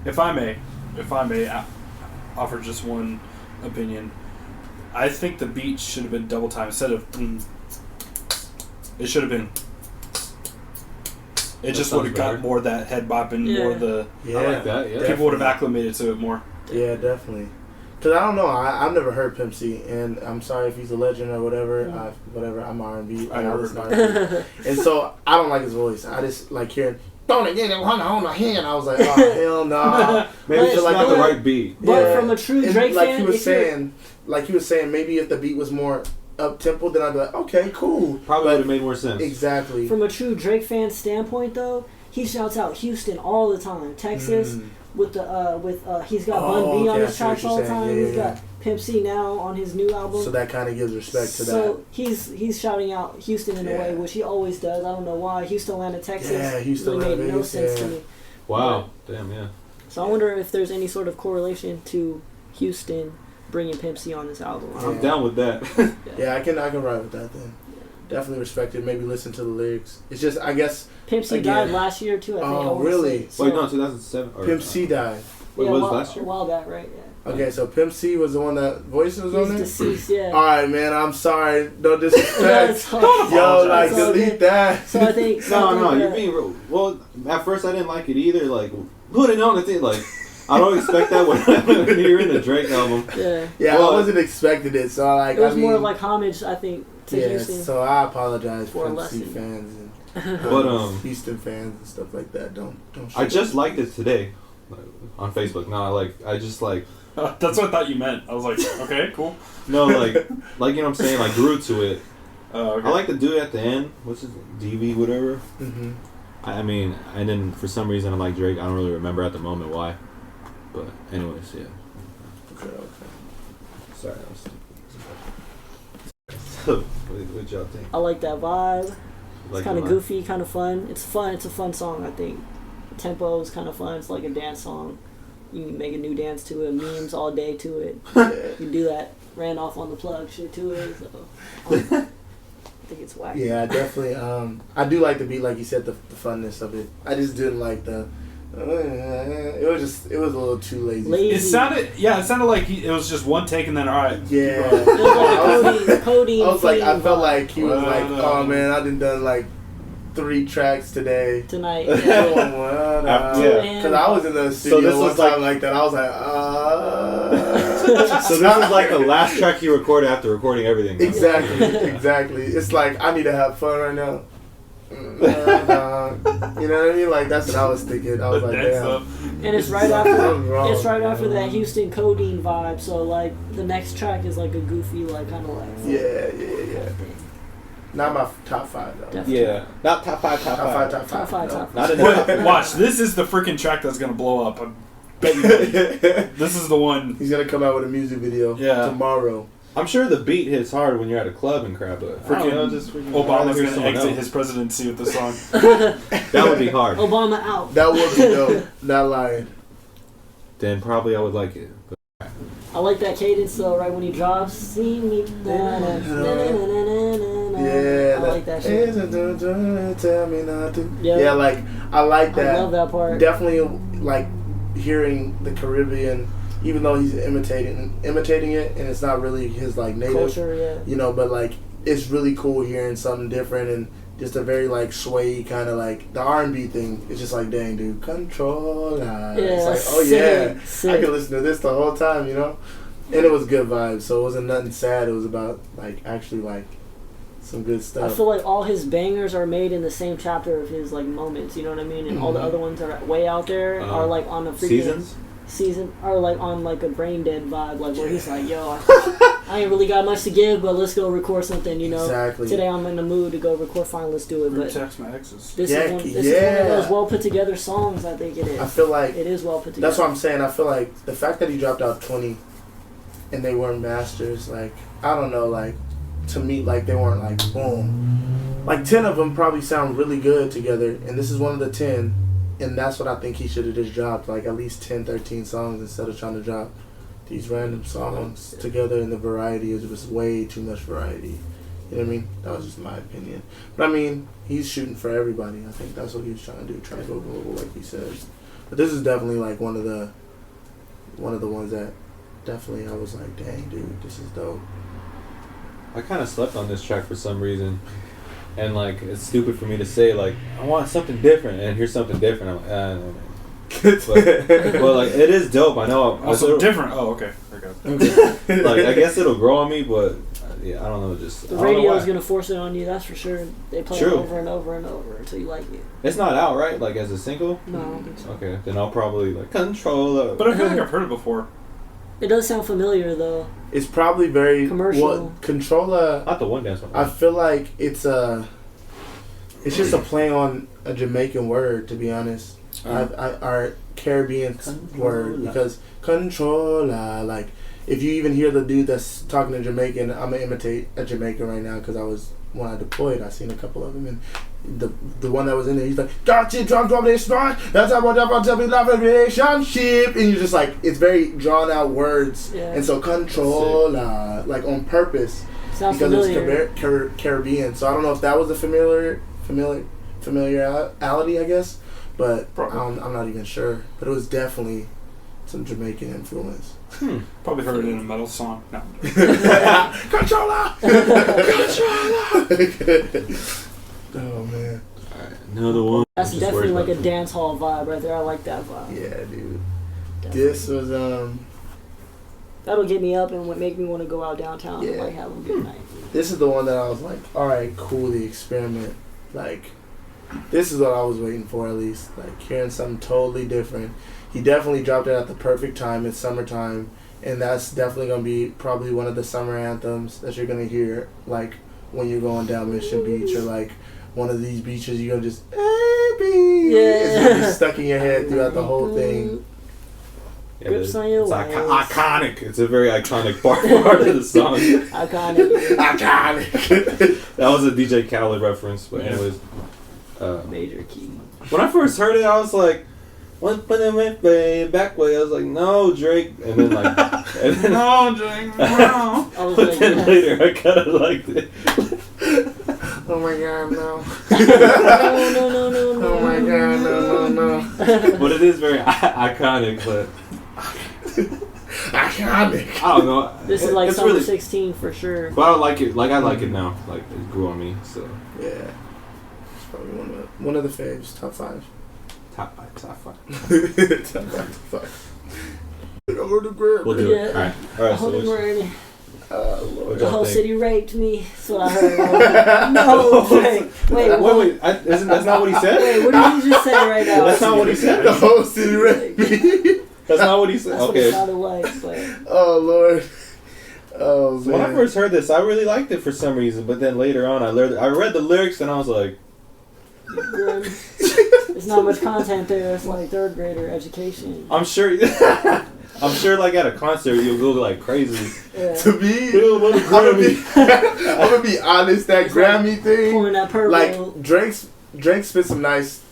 [SPEAKER 4] If I may offer just one opinion, I think the beat should have been double time instead of. It should have been. It just would have got more of that head bopping, more of the.
[SPEAKER 3] Yeah,
[SPEAKER 2] I like that. Yeah.
[SPEAKER 4] People would have acclimated to it more.
[SPEAKER 3] Yeah, definitely. Cause I don't know, I've never heard Pimp C, and I'm sorry if he's a legend or whatever. I'm R&B. I listen to R&B, and so I don't like his voice. I just like hearing. Don't again on the hand. I was like, oh hell no.
[SPEAKER 2] Maybe it's
[SPEAKER 3] like
[SPEAKER 2] not the right beat.
[SPEAKER 1] But from a true Drake fan,
[SPEAKER 3] he was saying, maybe if the beat was more up tempo, then I'd be like, okay, cool.
[SPEAKER 2] Probably would have made more sense.
[SPEAKER 3] Exactly.
[SPEAKER 1] From a true Drake fan standpoint, though, he shouts out Houston all the time. Texas with he's got Bun B on his tracks all the time. He's got Pimp C now on his new album.
[SPEAKER 3] So that kind of gives respect to that.
[SPEAKER 1] So he's shouting out Houston in a way, which he always does. I don't know why. Houston, Atlanta, Texas. Yeah, Houston, really made no sense to me.
[SPEAKER 2] Wow. Damn, yeah.
[SPEAKER 1] So I wonder if there's any sort of correlation to Houston bringing Pimp C on this album.
[SPEAKER 2] I'm down with that.
[SPEAKER 3] I can ride with that then. Definitely respect it. Maybe listen to the lyrics. It's just, I guess.
[SPEAKER 1] Pimp C died last year too. I think.
[SPEAKER 3] Oh, really?
[SPEAKER 1] So,
[SPEAKER 2] wait, no, 2007.
[SPEAKER 3] Pimp C died.
[SPEAKER 2] Wait, was last year?
[SPEAKER 1] A while back, right? Yeah.
[SPEAKER 3] Okay, so Pimp C was the one that Voice was on there?
[SPEAKER 1] He's deceased, yeah.
[SPEAKER 3] Alright, man, I'm sorry. No disrespect.
[SPEAKER 1] Yo,
[SPEAKER 3] like, delete that.
[SPEAKER 1] So I think...
[SPEAKER 2] No, you're being real. Well, at first I didn't like it either. Like, put it on the thing. Like, I don't expect that when you're in the Drake album.
[SPEAKER 1] Yeah.
[SPEAKER 3] Yeah, I wasn't expecting it, so like...
[SPEAKER 1] It was more like homage, I think, to Houston.
[SPEAKER 3] So I apologize for Pimp C fans and Houston fans and stuff like that. Don't
[SPEAKER 2] I just liked it today on Facebook. No, I just like...
[SPEAKER 4] That's what I thought you meant. I was like, okay, cool.
[SPEAKER 2] No, like you know what I'm saying, like grew to it.
[SPEAKER 4] Okay.
[SPEAKER 2] I like the dude at the end. What's his DV whatever.
[SPEAKER 3] Mm-hmm.
[SPEAKER 2] I mean, and then for some reason I like Drake. I don't really remember at the moment why, but anyways, yeah.
[SPEAKER 3] Okay.
[SPEAKER 2] Sorry, I was stupid. So, what y'all think?
[SPEAKER 1] I like that vibe. It's kind of
[SPEAKER 2] vibe?
[SPEAKER 1] goofy, kind of fun. It's fun. It's a fun song, I think. The tempo is kind of fun. It's like a dance song. You can make a new dance to it, memes all day to it. You can do that ran off on the plug shit to it. So I think it's whack.
[SPEAKER 3] Yeah, definitely. I do like the beat, like you said, the funness of it. I just didn't like the. It was a little too lazy.
[SPEAKER 4] It sounded like it was just one take and then all right.
[SPEAKER 1] It
[SPEAKER 3] Yeah.
[SPEAKER 1] was like a Cody.
[SPEAKER 3] I was like, I felt like he was like, oh man, I done like 3 tracks
[SPEAKER 1] tonight.
[SPEAKER 3] Yeah. Because I was in the studio one time like that. I was like,
[SPEAKER 2] So this is like the last track you recorded after recording everything.
[SPEAKER 3] Exactly. It's like, I need to have fun right now. You know what I mean? Like, that's what I was thinking. I was like, damn.
[SPEAKER 1] And it's right after that Houston codeine vibe. So like the next track is like a goofy, like kind of like
[SPEAKER 3] yeah. Not my top 5 though.
[SPEAKER 1] Definitely.
[SPEAKER 2] Yeah, not top five.
[SPEAKER 1] Top five.
[SPEAKER 2] Not enough.
[SPEAKER 4] Watch, this is the freaking track that's gonna blow up. This is the one.
[SPEAKER 3] He's gonna come out with a music video tomorrow.
[SPEAKER 2] I'm sure the beat hits hard when you're at a club and crap, but
[SPEAKER 4] Obama's gonna exit his presidency with this song.
[SPEAKER 2] That would be hard.
[SPEAKER 1] Obama out.
[SPEAKER 3] That would be dope. Not lying.
[SPEAKER 2] Then probably I would like it. But
[SPEAKER 1] I like that cadence though, right when he drops. See me.
[SPEAKER 3] Yeah.
[SPEAKER 1] I like that shit.
[SPEAKER 3] Tell me not to.
[SPEAKER 1] Yeah.
[SPEAKER 3] Yeah, like I like that.
[SPEAKER 1] I love that part.
[SPEAKER 3] Definitely like hearing the Caribbean, even though he's imitating it, and it's not really his like native
[SPEAKER 1] culture, yeah.
[SPEAKER 3] You know, but like it's really cool hearing something different and just a very like sway kind of like the R&B thing. It's just like, dang, dude, Controlla.
[SPEAKER 1] Yeah,
[SPEAKER 3] it's like, oh
[SPEAKER 1] sick,
[SPEAKER 3] yeah,
[SPEAKER 1] sick.
[SPEAKER 3] I could listen to this the whole time, you know. And it was good vibes, so it wasn't nothing sad. It was about like actually like some good stuff.
[SPEAKER 1] I feel like all his bangers are made in the same chapter of his like moments. You know what I mean? And all the other ones are way out there are like on a freaking season or like on like a brain dead vibe, like where he's like, yo, I ain't really got much to give, but let's go record something, you know.
[SPEAKER 3] Exactly.
[SPEAKER 1] Today I'm in the mood to go record, fine, let's do it. But
[SPEAKER 4] text my exes.
[SPEAKER 1] This is one of those well put together songs. I think it is.
[SPEAKER 3] I feel like
[SPEAKER 1] it is well put together.
[SPEAKER 3] That's what I'm saying. I feel like the fact that he dropped out 20 and they weren't masters, like I don't know, like to me, like they weren't like boom. Like 10 of them probably sound really good together, and this is one of the 10. And that's what I think he should have just dropped, like at least 10, 13 songs instead of trying to drop these random songs together. And the variety is just way too much variety. You know what I mean? That was just my opinion. But I mean, he's shooting for everybody. I think that's what he was trying to do, trying to go global, like he said. But this is definitely like one of the ones that definitely I was like, dang, dude, this is dope.
[SPEAKER 2] I kind of slept on this track for some reason. And, like, it's stupid for me to say, like, I want something different, and here's something different. I'm like, but, like, it is dope. I know.
[SPEAKER 4] Also different. Oh, okay.
[SPEAKER 2] Like, I guess it'll grow on me, but, yeah, I don't know. Just
[SPEAKER 1] the radio is going to force it on you, that's for sure. They play it over and over and over until you like it.
[SPEAKER 2] It's not out, right? Like, as a single?
[SPEAKER 1] No, I don't think so.
[SPEAKER 2] Okay, then I'll probably, like, Controlla.
[SPEAKER 4] But I feel like I've heard it before.
[SPEAKER 1] It does sound familiar, though.
[SPEAKER 3] It's probably very
[SPEAKER 1] commercial.
[SPEAKER 3] Controlla.
[SPEAKER 2] Not the one dance one.
[SPEAKER 3] I feel like it's just a play on a Jamaican word, to be honest. Our Caribbean word, because Controlla. Like, if you even hear the dude that's talking to Jamaican, I'm gonna imitate a Jamaican right now because when I deployed, I seen a couple of them, and the one that was in there, he's like, got you drunk on this one, that's how much I'm to be loving relationship, and you're just like, it's very drawn out words, and so Controlla, like on purpose,
[SPEAKER 1] sounds
[SPEAKER 3] because
[SPEAKER 1] familiar.
[SPEAKER 3] It's Caribbean. So I don't know if that was a familiarity, I guess, but I'm not even sure. But it was definitely some Jamaican influence.
[SPEAKER 4] Probably heard it in a metal song. No.
[SPEAKER 3] Controlla! Oh man.
[SPEAKER 2] Alright, another one.
[SPEAKER 1] That's definitely like a dance hall vibe right there. I like that vibe.
[SPEAKER 3] Yeah, dude.
[SPEAKER 1] Definitely.
[SPEAKER 3] This was
[SPEAKER 1] that'll get me up and make me want to go out downtown and like have a good night.
[SPEAKER 3] This is the one that I was like, alright, cool, the experiment. Like, this is what I was waiting for, at least. Like, hearing something totally different. He definitely dropped it at the perfect time. It's summertime, and that's definitely going to be probably one of the summer anthems that you're going to hear, like, when you're going down Mission Beach, or, like, one of these beaches, you're going to just, baby!
[SPEAKER 1] Yeah.
[SPEAKER 3] It's going to be stuck in your head throughout the whole thing.
[SPEAKER 2] Yeah,
[SPEAKER 1] Grips on your waist.
[SPEAKER 2] Iconic. It's a very iconic part of the song.
[SPEAKER 1] Iconic.
[SPEAKER 2] That was a DJ Khaled reference, but anyways.
[SPEAKER 1] Major key.
[SPEAKER 2] When I first heard it, I was like, "What? Put it back way." I was like, "No, Drake," and then like,
[SPEAKER 4] no, Drake, no.
[SPEAKER 2] But then later, I kind of liked it.
[SPEAKER 3] Oh my God, no!
[SPEAKER 1] No.
[SPEAKER 3] Oh my God, no.
[SPEAKER 2] But it is very iconic. But
[SPEAKER 3] iconic.
[SPEAKER 2] I don't know.
[SPEAKER 1] This is like
[SPEAKER 2] it's
[SPEAKER 1] summer
[SPEAKER 2] really,
[SPEAKER 1] 16 for sure.
[SPEAKER 2] But I like it. Like I like it now. Like it grew on me. So
[SPEAKER 3] yeah, it's probably one of the faves. Top 5.
[SPEAKER 2] top 5.
[SPEAKER 3] Top 5. Over the grip.
[SPEAKER 2] We'll do it. All right. So
[SPEAKER 3] Lord.
[SPEAKER 1] The whole city raped me. That's what I heard. No, Drake. Wait.
[SPEAKER 2] That's not what he said?
[SPEAKER 1] Wait, what did you just say right now?
[SPEAKER 2] That's not what he said?
[SPEAKER 3] The whole city raped me.
[SPEAKER 2] That's not what he said?
[SPEAKER 1] That's
[SPEAKER 2] okay.
[SPEAKER 1] what it sounded like, but...
[SPEAKER 3] Oh, Lord. Oh,
[SPEAKER 2] so man. When I first heard this, I really liked it for some reason, but then later on, I read the lyrics and I was like...
[SPEAKER 1] There's not much content there. It's like third grader education.
[SPEAKER 2] I'm sure. I'm sure, like at a concert, you'll go like crazy.
[SPEAKER 1] Yeah.
[SPEAKER 3] To me, I'm gonna be honest. That Grammy thing,
[SPEAKER 1] Pouring that purple.
[SPEAKER 3] like Drake spit some nice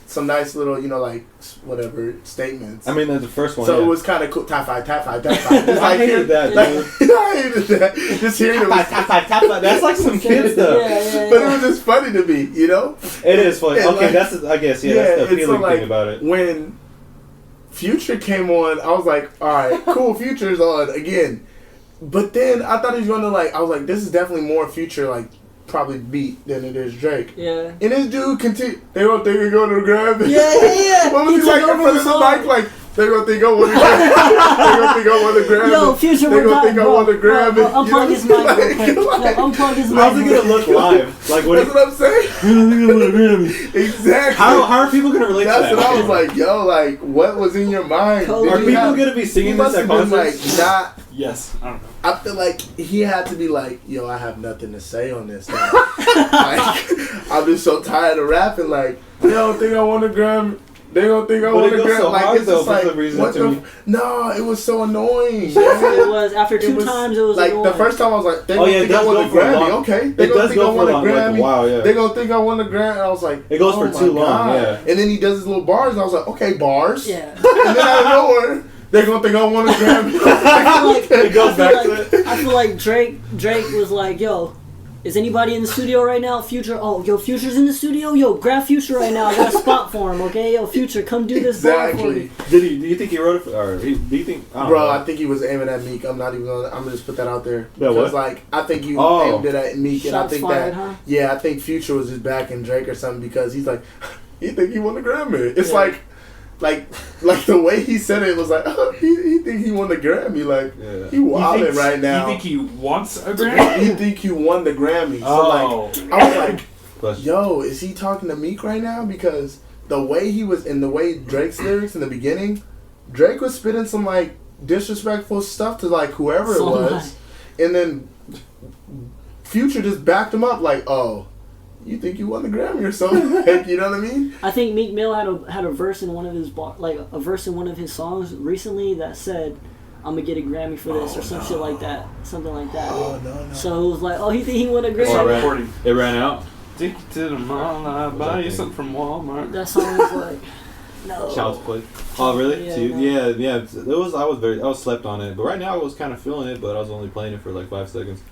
[SPEAKER 3] little, like whatever statements.
[SPEAKER 2] I mean, that's the first one.
[SPEAKER 3] So
[SPEAKER 2] yeah.
[SPEAKER 3] it was kind of cool. Tap five. It's like,
[SPEAKER 2] I hated that, dude.
[SPEAKER 3] I hated that. Just hearing it was,
[SPEAKER 2] That's like some kid stuff.
[SPEAKER 1] Yeah.
[SPEAKER 3] but it was just funny to me,
[SPEAKER 2] It is funny.
[SPEAKER 3] And
[SPEAKER 2] Okay,
[SPEAKER 3] like,
[SPEAKER 2] that's I guess that's the appealing
[SPEAKER 3] like,
[SPEAKER 2] thing about it.
[SPEAKER 3] When Future came on, I was like, all right, cool, Future's on again. But then I thought he was gonna I was like, this is definitely more Future probably beat than it is Drake.
[SPEAKER 1] Yeah.
[SPEAKER 3] And this dude continue. They don't think we're going to grab it.
[SPEAKER 1] Yeah.
[SPEAKER 3] What was he like in front of the mic? Like, they gonna think I want to grab it. They gonna think I want to grab it.
[SPEAKER 1] Yo, Future,
[SPEAKER 3] they gonna think I want to grab it.
[SPEAKER 1] Unplug his mic real quick. Unplug his mic.
[SPEAKER 2] How's it gonna look live? Like, what?
[SPEAKER 3] That's what I'm saying. Exactly.
[SPEAKER 2] How are people gonna relate to that?
[SPEAKER 3] That's what I was like, yo, what was in your mind?
[SPEAKER 2] Are people gonna be singing this at concerts?
[SPEAKER 3] Not.
[SPEAKER 4] Yes, I don't know.
[SPEAKER 3] I feel like he had to be like, yo, I have nothing to say on this. I'm just so tired of rapping. Like, they don't think I want to grab. They don't think I want to grab.
[SPEAKER 2] So hard,
[SPEAKER 3] it's just
[SPEAKER 2] for some reason
[SPEAKER 3] what
[SPEAKER 2] to me.
[SPEAKER 3] No, it was so annoying.
[SPEAKER 1] It was after two times. It was
[SPEAKER 3] like
[SPEAKER 1] annoying.
[SPEAKER 3] the first time I was like, they gonna think I want to Grammy. Okay, they gonna think I want to Grammy.
[SPEAKER 2] Wow, yeah.
[SPEAKER 3] They gonna think I want to Grammy. And I was like,
[SPEAKER 2] it goes for too long. Yeah.
[SPEAKER 3] And then he does his little bars, and I was like, okay, bars.
[SPEAKER 1] Yeah.
[SPEAKER 3] And then out of nowhere, they're gonna think I want to Grammy.
[SPEAKER 2] It goes back to it.
[SPEAKER 1] I feel like Drake was like, yo, is anybody in the studio right now? Future, Future's in the studio? Yo, grab Future right now. I got a spot for him, okay? Yo, Future, come do this bar for me.
[SPEAKER 2] Do you think he wrote it for, or do you think...
[SPEAKER 3] I think he was aiming at Meek. I'm gonna just put that out there.
[SPEAKER 2] Yeah, what?
[SPEAKER 3] Because, I think you aimed it at Meek, and I think
[SPEAKER 1] fired,
[SPEAKER 3] that...
[SPEAKER 1] Huh?
[SPEAKER 3] Yeah, I think Future was just backing Drake or something because he's like, he think he won the Grammy. It's like the way he said it was like, oh, he think he won the Grammy. Like, he wilding right now.
[SPEAKER 4] You think he wants a Grammy?
[SPEAKER 3] He think he won the Grammy. So I was like, yo, is he talking to Meek right now? Because the way he was, in the way Drake's lyrics in the beginning, Drake was spitting some disrespectful stuff to whoever it was, and then Future just backed him up oh, you think you won the Grammy or something? You know what I mean?
[SPEAKER 1] I think Meek Mill had a verse in one of his a verse in one of his songs recently that said, "I'm gonna get a Grammy for this" or some shit like that, something like that.
[SPEAKER 3] Oh no.
[SPEAKER 1] So it was like, oh, he think he won a Grammy.
[SPEAKER 2] It ran out.
[SPEAKER 4] Take you to the mall, I buy you something from Walmart.
[SPEAKER 1] That song was like, no.
[SPEAKER 2] Child's Play. Oh really?
[SPEAKER 1] Yeah,
[SPEAKER 2] yeah. It was. I was slept on it, but right now I was kind of feeling it, but I was only playing it for 5 seconds.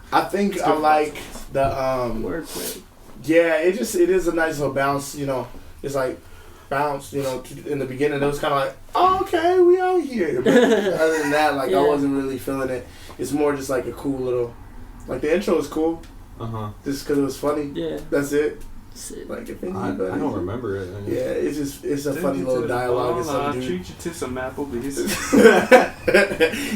[SPEAKER 3] I think I like the
[SPEAKER 1] wordplay.
[SPEAKER 3] Yeah, it is a nice little bounce. It's like bounce. In the beginning it was kind of like, oh, okay, we out here. But other than that, I wasn't really feeling it. It's more just a cool little. The intro was cool. Just because it was funny.
[SPEAKER 1] Yeah.
[SPEAKER 3] That's it.
[SPEAKER 1] Sick.
[SPEAKER 3] If anybody,
[SPEAKER 2] I don't remember it.
[SPEAKER 3] Yeah, it's a funny little dialogue.
[SPEAKER 4] I'll treat you to some Applebee's.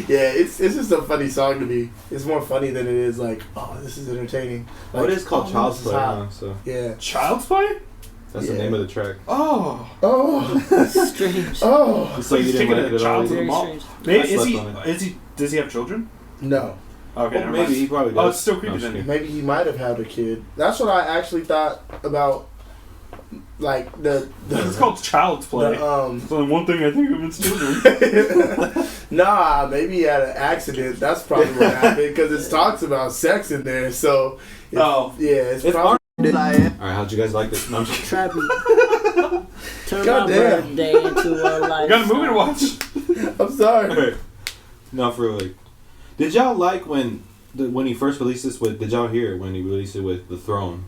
[SPEAKER 3] Yeah, it's just a funny song to me. It's more funny than it is oh, this is entertaining.
[SPEAKER 2] It is called Child's Play, so
[SPEAKER 3] yeah.
[SPEAKER 4] Child's Play?
[SPEAKER 2] That's the name of the track.
[SPEAKER 3] Oh.
[SPEAKER 1] Strange.
[SPEAKER 3] Oh.
[SPEAKER 2] So you didn't like it at all?
[SPEAKER 4] Very
[SPEAKER 1] strange.
[SPEAKER 4] Maybe does he have children?
[SPEAKER 3] No.
[SPEAKER 4] Okay, never
[SPEAKER 2] maybe
[SPEAKER 4] mind.
[SPEAKER 2] he probably does.
[SPEAKER 4] Oh, it's still creepy then.
[SPEAKER 3] Maybe he might have had a kid. That's what I actually thought about.
[SPEAKER 4] It's called Child's Play.
[SPEAKER 3] So
[SPEAKER 4] one thing I think of is children.
[SPEAKER 3] Nah, maybe he had an accident. That's probably what happened because it talks about sex in there. So, it's probably.
[SPEAKER 2] All right, how'd you guys like this? No, I'm just
[SPEAKER 1] Trap me. Turn
[SPEAKER 3] God
[SPEAKER 1] my
[SPEAKER 3] damn.
[SPEAKER 1] birthday into a life.
[SPEAKER 4] You got a movie to watch.
[SPEAKER 3] I'm sorry.
[SPEAKER 2] Okay. No, for real. Did y'all like when he first released this with? Did y'all hear it when he released it with The Throne?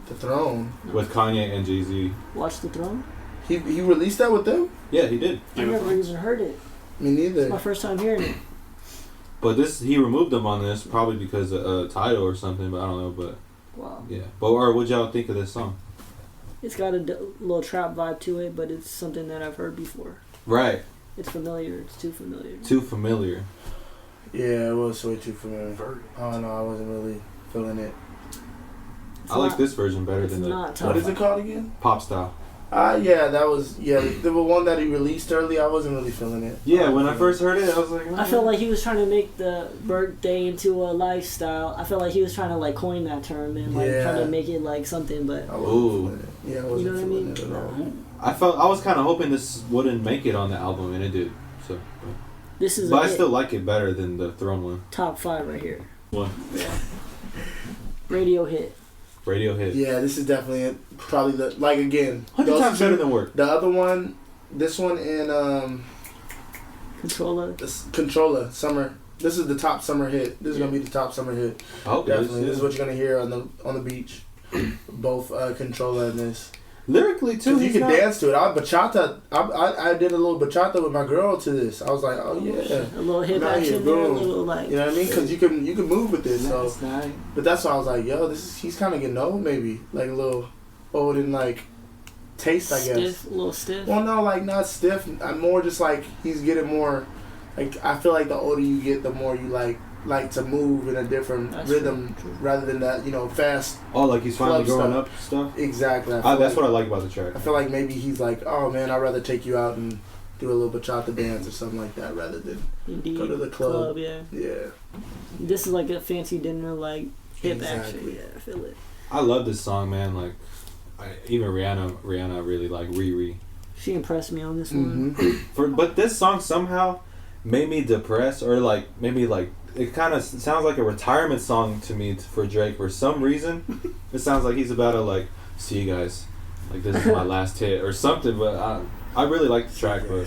[SPEAKER 3] The Throne.
[SPEAKER 2] With Kanye and Jay-Z.
[SPEAKER 1] Watch The Throne?
[SPEAKER 3] He released that with them?
[SPEAKER 2] Yeah, he did.
[SPEAKER 1] I never even heard it.
[SPEAKER 3] Me neither.
[SPEAKER 1] It's my first time hearing it.
[SPEAKER 2] But he removed them on this probably because of title or something, but I don't know. But
[SPEAKER 1] Wow.
[SPEAKER 2] yeah. But what'd y'all think of this song?
[SPEAKER 1] It's got a little trap vibe to it, but it's something that I've heard before.
[SPEAKER 2] Right.
[SPEAKER 1] It's familiar. It's too familiar.
[SPEAKER 2] Too familiar.
[SPEAKER 3] Yeah, it was way too familiar. I don't know. I wasn't really feeling it.
[SPEAKER 2] I like this version better than the
[SPEAKER 1] not
[SPEAKER 3] What is it called again?
[SPEAKER 2] pop style.
[SPEAKER 3] Yeah, that was the one that he released early. I wasn't really feeling it.
[SPEAKER 2] Yeah, when I first heard it, I was like,
[SPEAKER 1] I felt like he was trying to make the birthday into a lifestyle. I felt like he was trying to like coin that term and like trying to make it like something. But
[SPEAKER 2] ooh,
[SPEAKER 3] yeah, I wasn't
[SPEAKER 1] you know what I mean?
[SPEAKER 3] it at all.
[SPEAKER 2] I was kind of hoping this wouldn't make it on the album, and it did. So,
[SPEAKER 1] this is.
[SPEAKER 2] But I still like it better than the Throne one.
[SPEAKER 1] Top 5 right here.
[SPEAKER 2] One.
[SPEAKER 1] Yeah. Radio hit.
[SPEAKER 2] Radio hit.
[SPEAKER 3] Yeah, this is definitely it. Probably the again.
[SPEAKER 2] 100 times better than Work.
[SPEAKER 3] The other one, this one in
[SPEAKER 1] Controlla
[SPEAKER 3] summer. This is the top summer hit. This is gonna be the top summer hit.
[SPEAKER 2] Oh,
[SPEAKER 3] definitely. This is what you're gonna hear on the beach. Both Controlla and this.
[SPEAKER 2] Lyrically too,
[SPEAKER 3] you can dance to it. I did a little bachata with my girl to this. I was like, oh yeah,
[SPEAKER 1] a little hip action there, a little like,
[SPEAKER 3] you know what I mean? Because you can move with this. So,
[SPEAKER 1] nice.
[SPEAKER 3] But that's why I was like, yo, he's kind of getting old, maybe like a little old in like taste, I guess.
[SPEAKER 1] A little stiff.
[SPEAKER 3] Well, no, like not stiff. I'm more just like he's getting more. Like I feel like the older you get, the more you like to move in a different rhythm rather than that, fast.
[SPEAKER 2] Oh, like he's finally growing up stuff?
[SPEAKER 3] Exactly.
[SPEAKER 2] That's what I like about the track.
[SPEAKER 3] I feel like maybe he's like, oh man, I'd rather take you out and do a little bachata dance or something like that rather than go to the club.
[SPEAKER 1] Yeah.
[SPEAKER 3] Yeah.
[SPEAKER 1] This is like a fancy dinner, like hip action. Yeah, I feel it.
[SPEAKER 2] I love this song, man. Like, even Rihanna really like Riri.
[SPEAKER 1] She impressed me on this one.
[SPEAKER 2] But this song somehow made me depressed, or like maybe like it kind of sounds like a retirement song to me for Drake for some reason. It sounds like he's about to like, see you guys, like this is my last hit or something. But I really like the track, but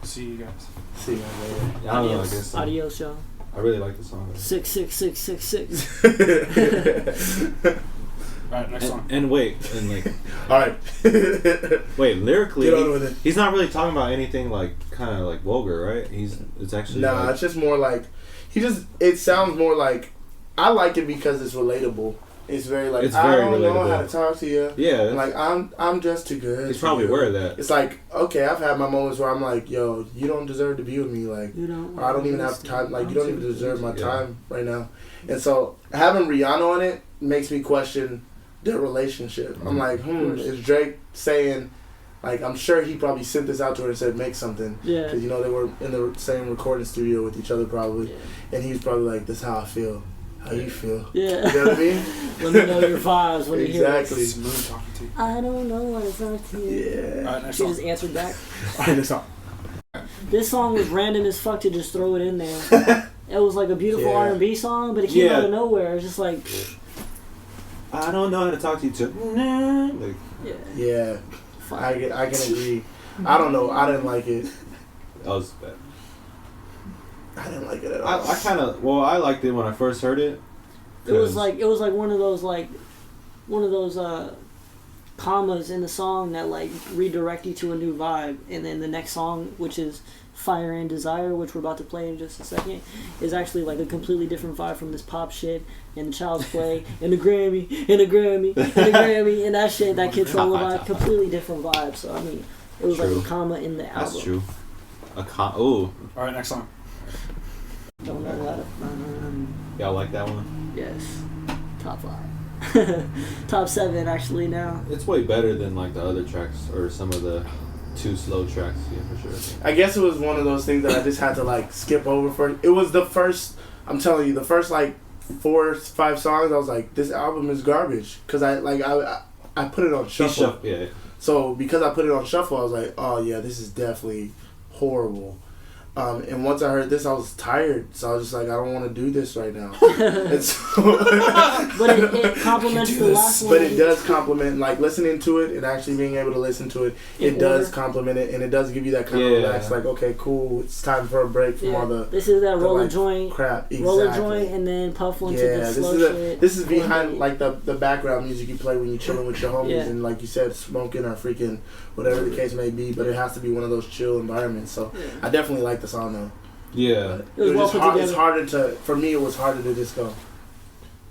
[SPEAKER 4] see you guys.
[SPEAKER 3] See you guys later.
[SPEAKER 2] I don't know, I guess
[SPEAKER 1] Adios, y'all.
[SPEAKER 2] I really like the song.
[SPEAKER 1] 66666.
[SPEAKER 4] Alright, next song.
[SPEAKER 2] And wait, and like,
[SPEAKER 3] alright.
[SPEAKER 2] Wait, lyrically,
[SPEAKER 3] get on with it.
[SPEAKER 2] He's not really talking about anything like kind of like vulgar, right? It's actually like,
[SPEAKER 3] it's just more like it sounds more like I like it because it's relatable. It's very like I don't know how to talk to you.
[SPEAKER 2] Yeah,
[SPEAKER 3] like I'm just too good.
[SPEAKER 2] He's probably aware of that.
[SPEAKER 3] It's like, okay, I've had my moments where I'm like, yo, you don't deserve to be with me, like, or I don't even have time, like, you don't even deserve my time right now. And so having Rihanna on it makes me question their relationship. I'm like, is Drake saying, like, I'm sure he probably sent this out to her and said, make something.
[SPEAKER 1] Yeah.
[SPEAKER 3] Because, they were in the same recording studio with each other probably. Yeah. And he was probably like, this is how I feel. How you feel?
[SPEAKER 1] Yeah.
[SPEAKER 3] You know what I mean?
[SPEAKER 1] Let me know your vibes when you hear it.
[SPEAKER 3] Exactly.
[SPEAKER 4] Smooth talking to you.
[SPEAKER 1] I don't know what it's like to you.
[SPEAKER 3] Yeah.
[SPEAKER 4] Alright, next
[SPEAKER 1] She
[SPEAKER 4] song.
[SPEAKER 1] just answered back.
[SPEAKER 3] Alright, next song.
[SPEAKER 1] This song was random as fuck to just throw it in there. It was like a beautiful R&B song, but it came out of nowhere. It's just like,
[SPEAKER 2] I don't know how to talk to you too. Like,
[SPEAKER 3] yeah. I can agree. I don't know. I didn't like it.
[SPEAKER 2] That was bad.
[SPEAKER 3] I didn't like it at all.
[SPEAKER 2] I liked it when I first heard it.
[SPEAKER 1] it was like one of those commas in the song that like redirect you to a new vibe, and then the next song, which is Fire and Desire, which we're about to play in just a second, is actually like a completely different vibe from this pop shit and the Child's Play and the Grammy and the Grammy and the Grammy and that shit, that Controlla vibe, completely different vibe. So I mean, it was like a comma in the album.
[SPEAKER 2] That's true. Oh.
[SPEAKER 4] Alright, next song.
[SPEAKER 1] Don't know how to.
[SPEAKER 2] Y'all like that one?
[SPEAKER 1] Yes. Top 5. Top 7 actually now.
[SPEAKER 2] It's way better than like the other tracks or some of the too slow tracks, yeah, for sure.
[SPEAKER 3] I guess it was one of those things that I just had to like skip over for. It was the first, I'm telling you, the first like 4 or 5 songs, I was like, this album is garbage. Because I put it on shuffle.
[SPEAKER 2] Yeah.
[SPEAKER 3] So because I put it on shuffle, I was like, oh yeah, this is definitely horrible. And once I heard this, I was tired. So I was just like, I don't want to do this right now. And so
[SPEAKER 1] but it complements the last one.
[SPEAKER 3] But it does complement, like listening to it and actually being able to listen to it, it does complement it, and it does give you that kind of relax, like, okay, cool, it's time for a break from all the...
[SPEAKER 1] This is that roller joint.
[SPEAKER 3] Crap, exactly.
[SPEAKER 1] Roller joint and then puff one to the slow shit.
[SPEAKER 3] This is behind, like, the background music you play when you're chilling with your homies and, like you said, smoking or freaking whatever the case may be, but it has to be one of those chill environments. So I definitely like the song though.
[SPEAKER 2] Yeah,
[SPEAKER 1] it was well put together.
[SPEAKER 3] It's harder to, for me, it was harder to just go.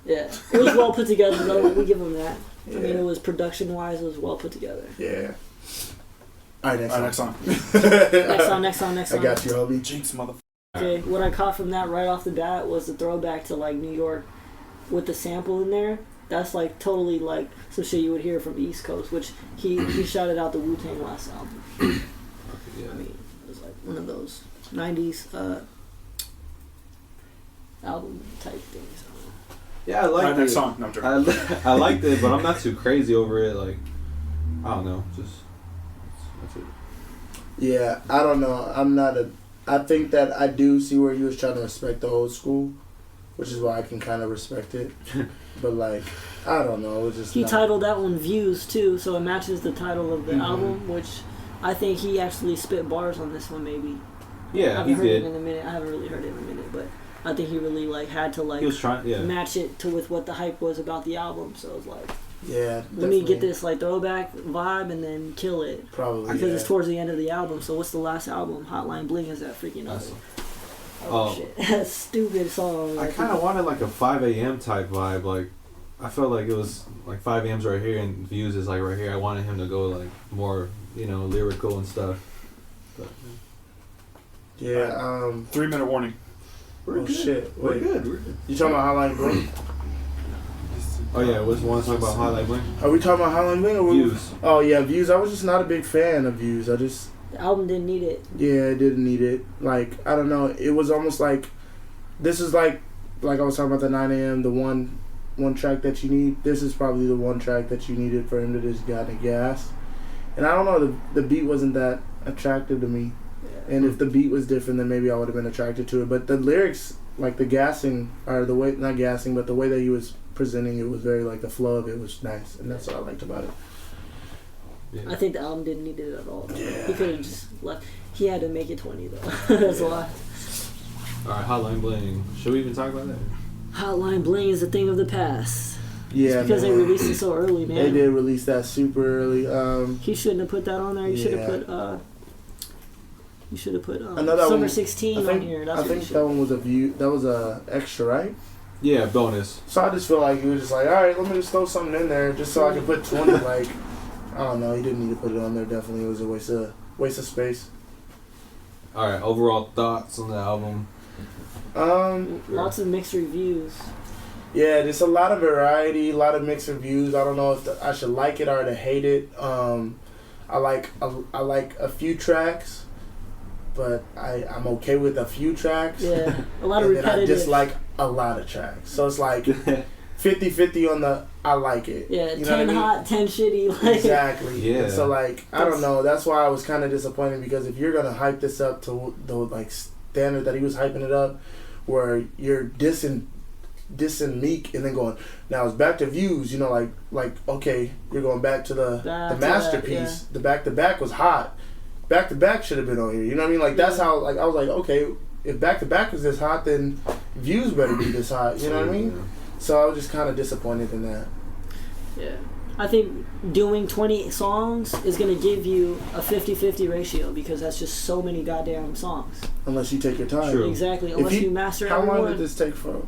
[SPEAKER 1] Yeah, it was well put together though. We give them that. I mean, it was production wise, it was well put together.
[SPEAKER 3] Yeah. Alright, next song.
[SPEAKER 1] Next song.
[SPEAKER 3] I got you, homie.
[SPEAKER 4] Jinx, motherfucker.
[SPEAKER 1] Okay, what I caught from that right off the bat was the throwback to like New York with the sample in there. that's like totally like some shit you would hear from East Coast, which he shouted out the Wu-Tang last album.
[SPEAKER 2] Yeah.
[SPEAKER 1] I mean, it was like one of those 90s album type things.
[SPEAKER 2] Yeah, I like it.
[SPEAKER 4] Next song. No, I'm joking.
[SPEAKER 2] I liked it, but I'm not too crazy over it. Like, I don't know, just that's it.
[SPEAKER 3] Yeah, I don't know. I think that I do see where he was trying to respect the old school, which is why I can kind of respect it. But like, I don't know. It was just
[SPEAKER 1] he titled that one "Views" too, so it matches the title of the album, which I think he actually spit bars on this one. Maybe.
[SPEAKER 2] Yeah,
[SPEAKER 1] I
[SPEAKER 2] he
[SPEAKER 1] haven't heard
[SPEAKER 2] did.
[SPEAKER 1] it in a minute. I haven't really heard it in a minute, but I think he really like had to like
[SPEAKER 2] He was trying, yeah.
[SPEAKER 1] match it to with what the hype was about the album. So it was like,
[SPEAKER 3] yeah,
[SPEAKER 1] let me get this like throwback vibe and then kill it.
[SPEAKER 3] Probably
[SPEAKER 1] Because it's towards the end of the album. So what's the last album? Hotline Bling is that freaking
[SPEAKER 2] That's-
[SPEAKER 1] album. Oh shit, that's stupid song.
[SPEAKER 2] I kind of wanted like a 5 a.m. type vibe. Like, I felt like it was like 5 a.m.'s right here and Views is like right here. I wanted him to go like more, lyrical and stuff. But,
[SPEAKER 3] Yeah.
[SPEAKER 4] 3-minute warning.
[SPEAKER 2] we're
[SPEAKER 3] Oh
[SPEAKER 2] good.
[SPEAKER 3] shit!
[SPEAKER 2] We're
[SPEAKER 3] Wait,
[SPEAKER 2] good. We're good.
[SPEAKER 3] you talking about Hotline Bling?
[SPEAKER 2] Oh yeah, what's one talk about Hotline Bling?
[SPEAKER 3] Are we talking about Hotline Bling or
[SPEAKER 2] Views.
[SPEAKER 3] Oh yeah, Views. I was just not a big fan of Views.
[SPEAKER 1] The album didn't need it.
[SPEAKER 3] Yeah, I didn't need it. Like, I don't know. It was almost like, this is like I was talking about the 9 a.m., the one track that you need. This is probably the one track that you needed for him to just get the gas. And I don't know, the beat wasn't that attractive to me.
[SPEAKER 1] Yeah.
[SPEAKER 3] And if the beat was different, then maybe I would have been attracted to it. But the lyrics, like the gassing, or the way, not gassing, but the way that he was presenting it was very, like, the flow of it was nice. And that's what I liked about it.
[SPEAKER 2] Yeah.
[SPEAKER 1] I think the album didn't need it at all. Though.
[SPEAKER 3] Yeah.
[SPEAKER 1] He could have just left. He had to make it 20 though. That's why.
[SPEAKER 2] Alright, Hotline Bling. Should we even talk about that?
[SPEAKER 1] Hotline Bling is a thing of the past.
[SPEAKER 3] Yeah,
[SPEAKER 1] It's because
[SPEAKER 3] man.
[SPEAKER 1] they released it so early, man.
[SPEAKER 3] They did release that super early.
[SPEAKER 1] He shouldn't have put that on there. He should have
[SPEAKER 3] Yeah.
[SPEAKER 1] put. You should have put
[SPEAKER 3] Another
[SPEAKER 1] Summer
[SPEAKER 3] one-
[SPEAKER 1] 16
[SPEAKER 3] I think,
[SPEAKER 1] on here. That's
[SPEAKER 3] I
[SPEAKER 1] what
[SPEAKER 3] think
[SPEAKER 1] you should.
[SPEAKER 3] that one was a view. That was a extra, right?
[SPEAKER 2] Yeah, bonus.
[SPEAKER 3] So I just feel like he was just like, all right, let me just throw something in there just so I can put 20. Like, I don't know. He didn't need to put it on there. Definitely, it was a waste of space.
[SPEAKER 2] Alright, overall thoughts on the album.
[SPEAKER 1] Lots of mixed reviews.
[SPEAKER 3] Yeah, there's a lot of variety, a lot of mixed reviews. I don't know if I should like it or to hate it. I like a few tracks, but I'm okay with a few tracks.
[SPEAKER 1] Yeah, a lot of
[SPEAKER 3] and then I
[SPEAKER 1] repetitive.
[SPEAKER 3] dislike a lot of tracks. So it's like 50-50 on the I like it.
[SPEAKER 1] Yeah,
[SPEAKER 3] you know
[SPEAKER 1] 10
[SPEAKER 3] what I mean?
[SPEAKER 1] hot, 10 shitty. Like,
[SPEAKER 3] Exactly.
[SPEAKER 2] Yeah.
[SPEAKER 3] And so like I don't know. That's why I was kind of disappointed, because if you're gonna hype this up to the like standard that he was hyping it up, where you're dissing Meek and then going, now it's back to Views. You know, like okay, you're going back to the masterpiece.
[SPEAKER 1] yeah.
[SPEAKER 3] The back to back was hot. Back to back should have been on here. You know what I mean? Like that's how like I was like, okay, if back to back was this hot, then Views better be this hot. You know what I mean? So I was just kind of disappointed in that.
[SPEAKER 1] Yeah. I think doing 20 songs is going to give you a 50-50 ratio, because that's just so many goddamn songs.
[SPEAKER 3] Unless you take your time.
[SPEAKER 2] True.
[SPEAKER 1] Exactly.
[SPEAKER 3] If
[SPEAKER 1] Unless
[SPEAKER 3] you-
[SPEAKER 1] you master
[SPEAKER 3] How
[SPEAKER 1] everyone.
[SPEAKER 3] long did this take for?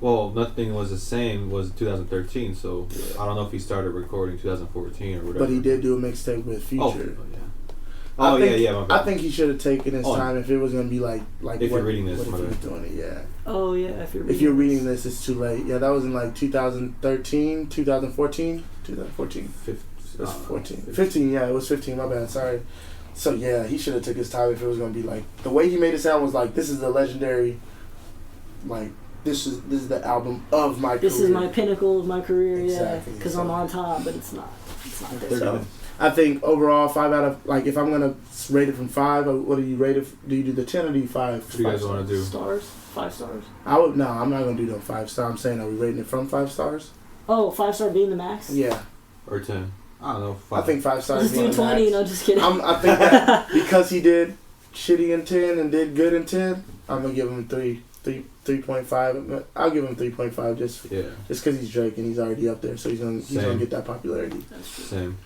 [SPEAKER 2] Well, nothing was the same. Was 2013, so I don't know if he started recording 2014 or whatever.
[SPEAKER 3] But he did do a mixtape with Future.
[SPEAKER 2] Oh, yeah. Oh,
[SPEAKER 3] I think,
[SPEAKER 2] my bad.
[SPEAKER 3] I think he should have taken his
[SPEAKER 2] Oh,
[SPEAKER 3] time if it was gonna be like
[SPEAKER 2] if you're reading this,
[SPEAKER 3] what if
[SPEAKER 2] my
[SPEAKER 3] he was
[SPEAKER 2] bad.
[SPEAKER 3] doing it. Yeah.
[SPEAKER 1] Oh, yeah.
[SPEAKER 3] If you're reading this, it's too late. Yeah, that was in like 2013, 2014, 2014. It was 14. 15, yeah, it was 15, my bad, sorry. So yeah, he should have took his time if it was gonna be like the way he made it sound was like, this is the legendary, like this is the album of my career.
[SPEAKER 1] This is my pinnacle of my career,
[SPEAKER 3] Exactly.
[SPEAKER 1] yeah. Because I'm on top, but it's not. It's not there.
[SPEAKER 3] So, I think overall 5 out of, like, if I'm gonna rate it from 5, what do you rate it? Do you do the 10 or do you 5?
[SPEAKER 2] What do you guys want to do?
[SPEAKER 1] Stars? 5 stars?
[SPEAKER 3] I'm not gonna do the 5 star. I'm saying, are we rating it from 5 stars?
[SPEAKER 1] Oh, 5-star being the max?
[SPEAKER 3] Yeah,
[SPEAKER 2] Or 10? I don't know.
[SPEAKER 3] I think 5 stars.
[SPEAKER 1] Let's
[SPEAKER 3] being
[SPEAKER 1] do
[SPEAKER 3] the
[SPEAKER 1] 20.
[SPEAKER 3] max.
[SPEAKER 1] No, just kidding.
[SPEAKER 3] I think that because he did shitty in 10 and did good in 10, I'm gonna give him 3.5. I'll give him 3.5 just because he's Drake and he's already up there, so he's gonna get that popularity.
[SPEAKER 1] That's true.
[SPEAKER 2] Same.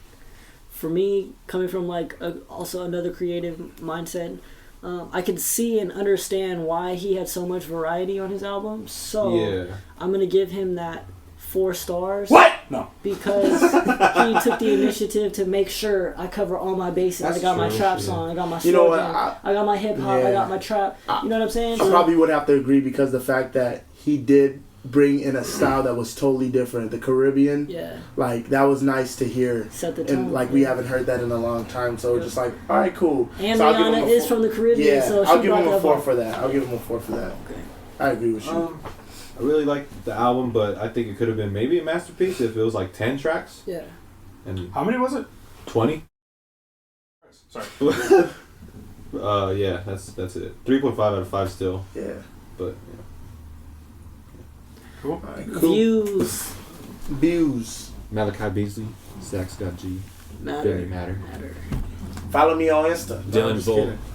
[SPEAKER 1] For me, coming from like also another creative mindset, I could see and understand why he had so much variety on his album. So I'm gonna give him that 4 stars.
[SPEAKER 4] What? No.
[SPEAKER 1] Because he took the initiative to make sure I cover all my bases.
[SPEAKER 2] That's
[SPEAKER 1] I got my
[SPEAKER 2] true,
[SPEAKER 1] trap
[SPEAKER 2] yeah.
[SPEAKER 1] song. I got my
[SPEAKER 3] You know
[SPEAKER 1] slogan.
[SPEAKER 3] what,
[SPEAKER 1] I got my hip hop. I
[SPEAKER 3] yeah.
[SPEAKER 1] got my trap. You know what I'm saying?
[SPEAKER 3] I probably would have to agree because the fact that he did bring in a style that was totally different. The Caribbean, like that was nice to hear.
[SPEAKER 1] Set the tone.
[SPEAKER 3] And like we haven't heard that in a long time, so we're just like, all right, cool.
[SPEAKER 1] And so Rihanna is from the Caribbean, so
[SPEAKER 3] I'll give him a 4 for that. I'll give him a 4 for that.
[SPEAKER 1] Okay.
[SPEAKER 3] I agree with you.
[SPEAKER 2] I really like the album, but I think it could have been maybe a masterpiece if it was like 10 tracks.
[SPEAKER 1] Yeah.
[SPEAKER 4] And how many was it?
[SPEAKER 2] 20.
[SPEAKER 4] Sorry.
[SPEAKER 2] Yeah, that's it. 3.5 out of 5 still.
[SPEAKER 3] Yeah.
[SPEAKER 2] But
[SPEAKER 3] Cool. Right,
[SPEAKER 1] cool.
[SPEAKER 3] Views.
[SPEAKER 2] Malachi Beasley, Sax.G. Matter.
[SPEAKER 3] Follow me on Insta.
[SPEAKER 2] Dylan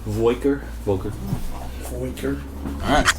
[SPEAKER 2] Voelker.
[SPEAKER 3] Voelker.
[SPEAKER 2] All right.